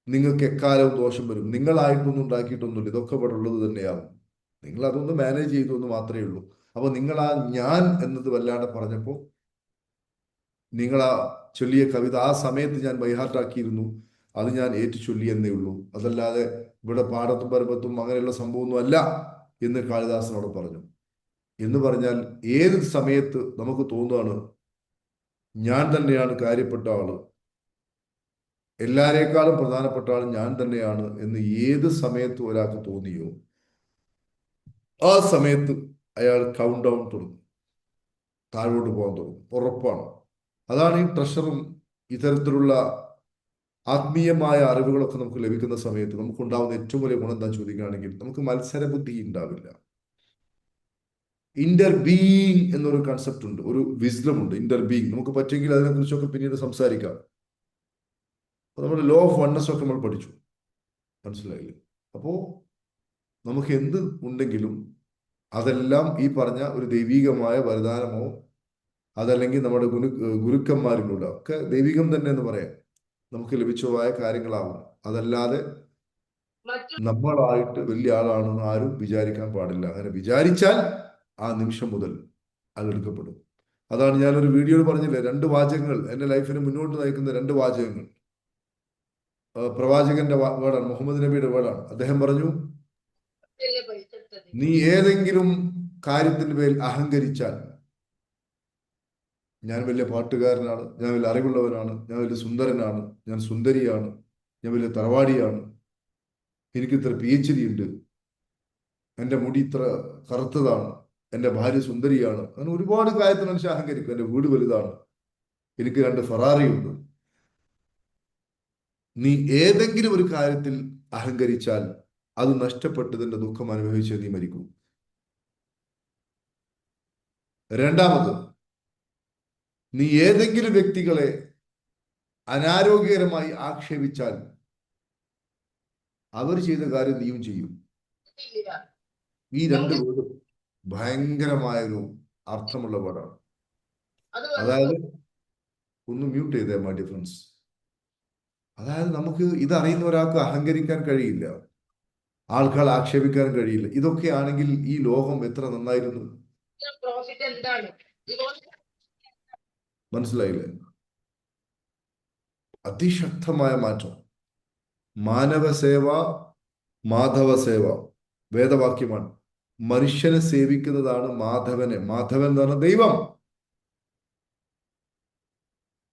നിങ്ങൾക്ക് എക്കാലവും ദോഷം വരും. നിങ്ങളായിട്ടൊന്നും ഉണ്ടാക്കിയിട്ടൊന്നുമില്ല, ഇതൊക്കെ ഇവിടെ ഉള്ളത് തന്നെയാവും. നിങ്ങൾ അതൊന്ന് മാനേജ് ചെയ്തു എന്ന് മാത്രമേ ഉള്ളൂ. അപ്പൊ നിങ്ങൾ ആ ഞാൻ എന്നത് വല്ലാണ്ട് പറഞ്ഞപ്പോൾ നിങ്ങൾ ആ ചൊല്ലിയ കവിത ആ സമയത്ത് ഞാൻ ബൈഹാർട്ടാക്കിയിരുന്നു. അത് ഞാൻ ഏറ്റു ചൊല്ലി എന്നേ ഉള്ളൂ. അതല്ലാതെ ഇവിടെ പാടത്തും പരമ്പത്തും അങ്ങനെയുള്ള സംഭവമൊന്നും അല്ല എന്ന് കാളിദാസനോട് പറഞ്ഞു. എന്ന് പറഞ്ഞാൽ ഏത് സമയത്ത് നമുക്ക് തോന്നുകയാണ് ഞാൻ തന്നെയാണ് കാര്യപ്പെട്ട ആള്, എല്ലാരേക്കാളും പ്രധാനപ്പെട്ട ആൾ ഞാൻ തന്നെയാണ് എന്ന് ഏത് സമയത്ത് ഒരാൾക്ക് തോന്നിയോ ആ സമയത്ത് അയാൾ കൗണ്ട് ഡൗൺ തുടങ്ങും, താഴോട്ട് പോകാൻ തുടങ്ങും. ഉറപ്പാണ്. അതാണ് ഈ ട്രഷറും ഇത്തരത്തിലുള്ള ആത്മീയമായ അറിവുകളൊക്കെ നമുക്ക് ലഭിക്കുന്ന സമയത്ത് നമുക്കുണ്ടാവുന്ന ഏറ്റവും വലിയ ഗുണം എന്താ ചോദിക്കുകയാണെങ്കിൽ, നമുക്ക് മത്സരബുദ്ധി ഉണ്ടാവില്ല. ഇന്റർ ബീയിങ് എന്നൊരു കൺസെപ്റ്റ് ഉണ്ട്, ഒരു വിസ്ഡം ഉണ്ട്, ഇന്റർ ബീയിങ്. നമുക്ക് പറ്റുമെങ്കിൽ അതിനെക്കുറിച്ചൊക്കെ പിന്നീട് സംസാരിക്കാം. അപ്പൊ നമ്മുടെ ലോ ഓഫ് വണ്ണസ് ഒക്കെ നമ്മൾ പഠിച്ചു, മനസ്സിലായില്ലേ? അപ്പോ നമുക്ക് എന്ത് ഉണ്ടെങ്കിലും അതെല്ലാം ഈ പറഞ്ഞ ഒരു ദൈവീകമായ വരദാനമോ അതല്ലെങ്കിൽ നമ്മുടെ ഗുരുക്കന്മാരിലൂടെ ഒക്കെ ദൈവികം തന്നെ എന്ന് പറയാം നമുക്ക് ലഭിച്ചതായ കാര്യങ്ങളാവും. അതല്ലാതെ നമ്മളായിട്ട് വലിയ ആളാണെന്ന് ആരും വിചാരിക്കാൻ പാടില്ല. അങ്ങനെ വിചാരിച്ചാൽ ആ നിമിഷം മുതൽ അത് എടുക്കപ്പെടും. അതാണ് ഞാനൊരു വീഡിയോയിൽ പറഞ്ഞില്ലേ, 2 വാചകങ്ങൾ എന്റെ ലൈഫിന് മുന്നോട്ട് നയിക്കുന്ന 2 വാചകങ്ങൾ. പ്രവാചകന്റെ വേർഡാണ്, മുഹമ്മദ് നബിയുടെ വേർഡാണ്. അദ്ദേഹം പറഞ്ഞു, നീ ഏതെങ്കിലും കാര്യത്തിന് മേൽ അഹങ്കരിച്ചാൽ, ഞാൻ വലിയ പാട്ടുകാരനാണ്, ഞാൻ വലിയ അറിവുള്ളവനാണ്, ഞാൻ വലിയ സുന്ദരനാണ്, ഞാൻ സുന്ദരിയാണ്, ഞാൻ വലിയ തറവാടിയാണ്, എനിക്ക് ഇത്ര PhD ഉണ്ട്, എൻ്റെ മുടി ഇത്ര കറുത്തതാണ്, എൻ്റെ ഭാര്യ സുന്ദരിയാണ്, അങ്ങനെ ഒരുപാട് കാര്യത്തിൽ മനുഷ്യൻ അഹങ്കരിക്കും. എൻ്റെ വീട് വലുതാണ്, എനിക്ക് 2 ഫെറാറി ഉണ്ട്. നീ ഏതെങ്കിലും ഒരു കാര്യത്തിൽ അഹങ്കരിച്ചാൽ അത് നഷ്ടപ്പെട്ടതിന്റെ ദുഃഖം അനുഭവിച്ച് നീ മരിക്കും. രണ്ടാമത്, നീ ഏതെങ്കിലും വ്യക്തികളെ അനാരോഗ്യകരമായി ആക്ഷേപിച്ചാൽ അവർ ചെയ്ത കാര്യം നീയും ചെയ്യും. ഈ 2 വേർഡും ഭയങ്കരമായൊരു അർത്ഥമുള്ള വേർഡാണ്. അതായത്, ഒന്ന് മ്യൂട്ട് ചെയ്തേ മൈ ഡിയർ ഫ്രണ്ട്സ്. അതായത് നമുക്ക് ഇതറിയുന്ന ഒരാൾക്ക് അഹങ്കരിക്കാൻ കഴിയില്ല, ആൾക്കാർ ആക്ഷേപിക്കാൻ കഴിയില്ല. ഇതൊക്കെയാണെങ്കിൽ ഈ ലോകം എത്ര നന്നായിരുന്നു. മനസ്സിലായില്ലേ? അതിശക്തമായ മാറ്റം. മാനവ സേവ മാധവ സേവ വേദവാക്യമാണ്. മനുഷ്യനെ സേവിക്കുന്നതാണ് മാധവനെ. മാധവൻ എന്ന് പറഞ്ഞ ദൈവം.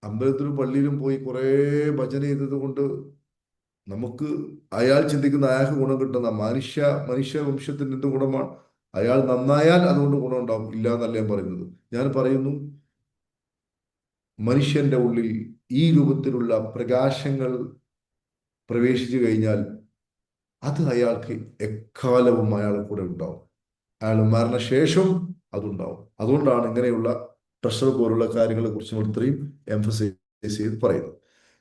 അമ്പലത്തിലും പള്ളിയിലും പോയി കുറെ ഭജന ചെയ്തത് കൊണ്ട് നമുക്ക് അയാൾ ചിന്തിക്കുന്ന അയാൾക്ക് ഗുണം കിട്ടുന്ന മനുഷ്യ വംശത്തിന് എന്ത് ഗുണമാണ്? അയാൾ നന്നായാൽ അതുകൊണ്ട് ഗുണം ഉണ്ടാവും, ഇല്ല എന്നല്ല ഞാൻ പറയുന്നത്. ഞാൻ പറയുന്നു, മനുഷ്യന്റെ ഉള്ളിൽ ഈ രൂപത്തിലുള്ള പ്രകാശങ്ങൾ പ്രവേശിച്ചു കഴിഞ്ഞാൽ അത് അയാൾക്ക് എക്കാലവും അയാൾ കൂടെ ഉണ്ടാവും. അയാൾ മരണശേഷം അതുണ്ടാവും. അതുകൊണ്ടാണ് ഇങ്ങനെയുള്ള ട്രഷർ പോലുള്ള കാര്യങ്ങളെ കുറിച്ച് നമ്മൾ ഇത്രയും എംഫസൈസ് ചെയ്ത് പറയുന്നത്.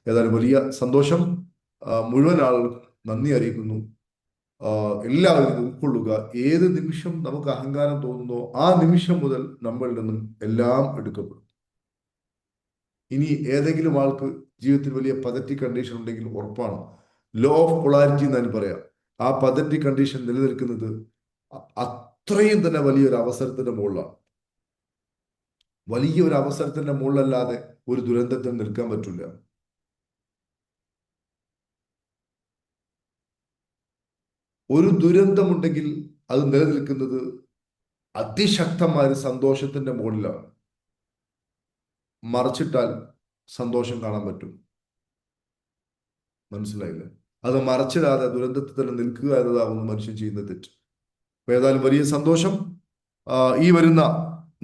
ഏതായാലും വലിയ സന്തോഷം. മുഴുവൻ ആളുകൾക്കും നന്ദി അറിയിക്കുന്നു. എല്ലാവരും ഇത് ഉൾക്കൊള്ളുക. ഏത് നിമിഷം നമുക്ക് അഹങ്കാരം തോന്നുന്നോ ആ നിമിഷം മുതൽ നമ്മളിൽ നിന്നും എല്ലാം എടുക്കപ്പെടും. ഇനി ഏതെങ്കിലും ആൾക്ക് ജീവിതത്തിൽ വലിയ പതറ്റിക് കണ്ടീഷൻ ഉണ്ടെങ്കിൽ ഉറപ്പാണ്, ലോ ഓഫ് പൊളാരിറ്റി എന്ന് പറയാം, ആ പതറ്റിക് കണ്ടീഷൻ നിലനിൽക്കുന്നത് അത്രയും തന്നെ വലിയൊരു അവസരത്തിന്റെ മുകളിലാണ്. വലിയൊരു അവസരത്തിന്റെ മുകളിലല്ലാതെ ഒരു ദുരന്തത്തിൽ നിൽക്കാൻ പറ്റില്ല. ഒരു ദുരന്തമുണ്ടെങ്കിൽ അത് നിലനിൽക്കുന്നത് അതിശക്തമായ സന്തോഷത്തിന്റെ മുകളിലാണ്. മറച്ചിട്ടാൽ സന്തോഷം കാണാൻ പറ്റും. മനസ്സിലായില്ലേ? അത് മറച്ചിടാതെ ദുരന്തത്തിൽ തന്നെ നിൽക്കുക എന്നതാകുന്നു മനുഷ്യൻ ചെയ്യുന്ന തെറ്റ്. ഏതായാലും വലിയ സന്തോഷം. ഈ വരുന്ന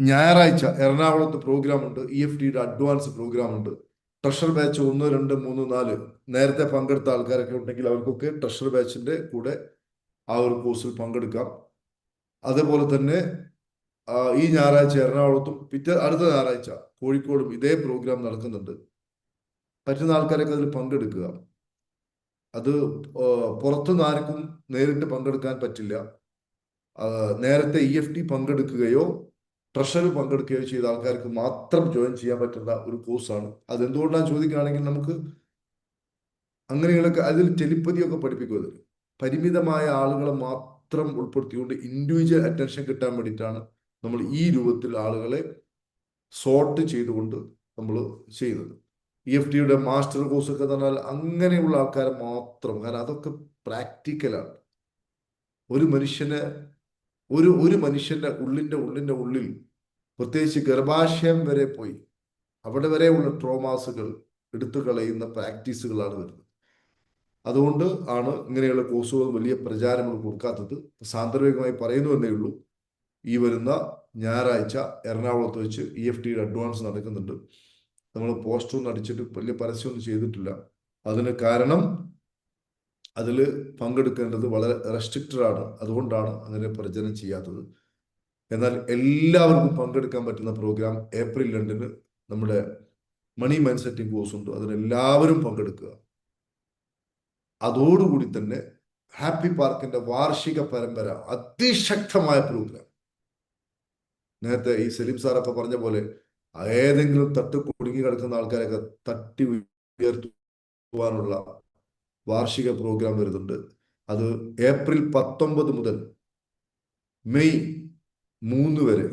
ഞായറാഴ്ച എറണാകുളത്ത് പ്രോഗ്രാം ഉണ്ട്. EFTയുടെ അഡ്വാൻസ് പ്രോഗ്രാം ഉണ്ട്. ട്രഷർ ബാച്ച് 1, 2, 3, 4 നേരത്തെ പങ്കെടുത്ത ആൾക്കാരൊക്കെ ഉണ്ടെങ്കിൽ അവർക്കൊക്കെ ട്രഷർ ബാച്ചിന്റെ കൂടെ ആ ഒരു കോഴ്സിൽ പങ്കെടുക്കാം. അതേപോലെ തന്നെ ഈ ഞായറാഴ്ച എറണാകുളത്തും അടുത്ത ഞായറാഴ്ച കോഴിക്കോടും ഇതേ പ്രോഗ്രാം നടക്കുന്നുണ്ട്. പറ്റുന്ന ആൾക്കാരൊക്കെ അതിൽ പങ്കെടുക്കുക. അത് പുറത്തുനിന്ന് ആർക്കും നേരിട്ട് പങ്കെടുക്കാൻ പറ്റില്ല. നേരത്തെ EFT പങ്കെടുക്കുകയോ ട്രഷർ പങ്കെടുക്കുകയോ ചെയ്ത ആൾക്കാർക്ക് മാത്രം ജോയിൻ ചെയ്യാൻ പറ്റുന്ന ഒരു കോഴ്സാണ്. അതെന്തുകൊണ്ടാണ് ചോദിക്കുകയാണെങ്കിൽ, നമുക്ക് അങ്ങനെയൊക്കെ അതിൽ ടെലിപ്പതിയൊക്കെ പഠിപ്പിക്കും. അതിൽ പരിമിതമായ ആളുകളെ മാത്രം ഉൾപ്പെടുത്തിക്കൊണ്ട് ഇൻഡിവിജ്വൽ അറ്റൻഷൻ കിട്ടാൻ വേണ്ടിയിട്ടാണ് നമ്മൾ ഈ രൂപത്തിൽ ആളുകളെ സോർട്ട് ചെയ്തുകൊണ്ട് നമ്മൾ ചെയ്യുന്നത്. EFTയുടെ മാസ്റ്റർ കോഴ്സ് ഒക്കെ പറഞ്ഞാൽ അങ്ങനെയുള്ള ആൾക്കാരെ മാത്രം, കാരണം അതൊക്കെ പ്രാക്ടിക്കലാണ്. ഒരു മനുഷ്യന്റെ ഉള്ളിന്റെ ഉള്ളിൽ പ്രത്യേകിച്ച് ഗർഭാശയം വരെ പോയി അവിടെ വരെയുള്ള ട്രോമാസുകൾ എടുത്തു കളയുന്ന പ്രാക്ടീസുകളാണ് വരുന്നത്. അതുകൊണ്ട് ആണ് ഇങ്ങനെയുള്ള കോഴ്സുകൾ വലിയ പ്രചാരങ്ങൾ കൊടുക്കാത്തത്. സാന്ദർഭികമായി പറയുന്നു എന്നേ ഉള്ളൂ. ഈ വരുന്ന ഞായറാഴ്ച എറണാകുളത്ത് വെച്ച് EFTയുടെ അഡ്വാൻസ് നടക്കുന്നുണ്ട്. നമ്മൾ പോസ്റ്ററൊന്നും അടിച്ചിട്ട് വലിയ പരസ്യമൊന്നും ചെയ്തിട്ടില്ല. അതിന് കാരണം അതിൽ പങ്കെടുക്കേണ്ടത് വളരെ റെസ്ട്രിക്റ്റഡ് ആണ്. അതുകൊണ്ടാണ് അങ്ങനെ പ്രചരണം ചെയ്യാത്തത്. എന്നാൽ എല്ലാവർക്കും പങ്കെടുക്കാൻ പറ്റുന്ന പ്രോഗ്രാം ഏപ്രിൽ 2 നമ്മുടെ മണി മൈൻഡ് സെറ്റിംഗ് കോഴ്സ് ഉണ്ട്. അതിനെല്ലാവരും പങ്കെടുക്കുക. അതോടുകൂടി തന്നെ ഹാപ്പി പാർക്കിന്റെ വാർഷിക പരമ്പര, അതിശക്തമായ പ്രോഗ്രാം. നേരത്തെ ഈ സലീം സാറൊക്കെ പറഞ്ഞ പോലെ ഏതെങ്കിലും തട്ട് കുടുങ്ങി കിടക്കുന്ന ആൾക്കാരൊക്കെ തട്ടി ഉയർത്തുവാനുള്ള വാർഷിക പ്രോഗ്രാം വരുന്നുണ്ട്. അത് ഏപ്രിൽ 19 മുതൽ മെയ് 3 വരെ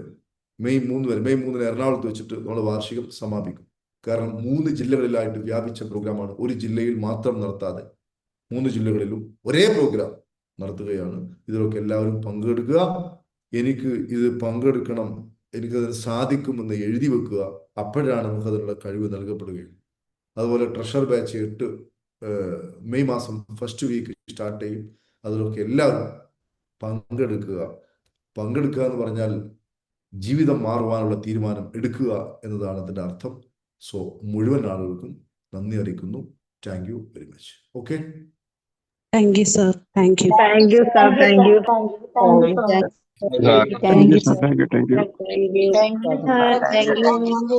മെയ് 3 എറണാകുളത്ത് വെച്ചിട്ട് നമ്മൾ വാർഷികം സമാപിക്കും. കാരണം 3 ജില്ലകളിലായിട്ട് വ്യാപിച്ച പ്രോഗ്രാമാണ്. ഒരു ജില്ലയിൽ മാത്രം നടത്താതെ 3 ജില്ലകളിലും ഒരേ പ്രോഗ്രാം നടത്തുകയാണ്. ഇതിലൊക്കെ എല്ലാവരും പങ്കെടുക്കുക. എനിക്ക് ഇത് പങ്കെടുക്കണം, എനിക്കതിന് സാധിക്കുമെന്ന് എഴുതി വെക്കുക. അപ്പോഴാണ് നമുക്കതിനുള്ള കഴിവ് നൽകപ്പെടുകയുള്ളൂ. അതുപോലെ ട്രഷർ ബാച്ച് 8 മെയ് മാസം ഫസ്റ്റ് വീക്ക് സ്റ്റാർട്ട് ചെയ്യും. അതിലൊക്കെ എല്ലാവരും പങ്കെടുക്കുക. പങ്കെടുക്കുക എന്ന് പറഞ്ഞാൽ ജീവിതം മാറുവാനുള്ള തീരുമാനം എടുക്കുക എന്നതാണ് അതിൻ്റെ അർത്ഥം. സോ മുഴുവൻ ആളുകൾക്കും നന്ദി അറിയിക്കുന്നു. Thank you very much. Okay, Thank you, sir. Thank you. Thank you, sir. Thank you. Thank you, sir. Thank you, sir. Thank you, sir. Thank you.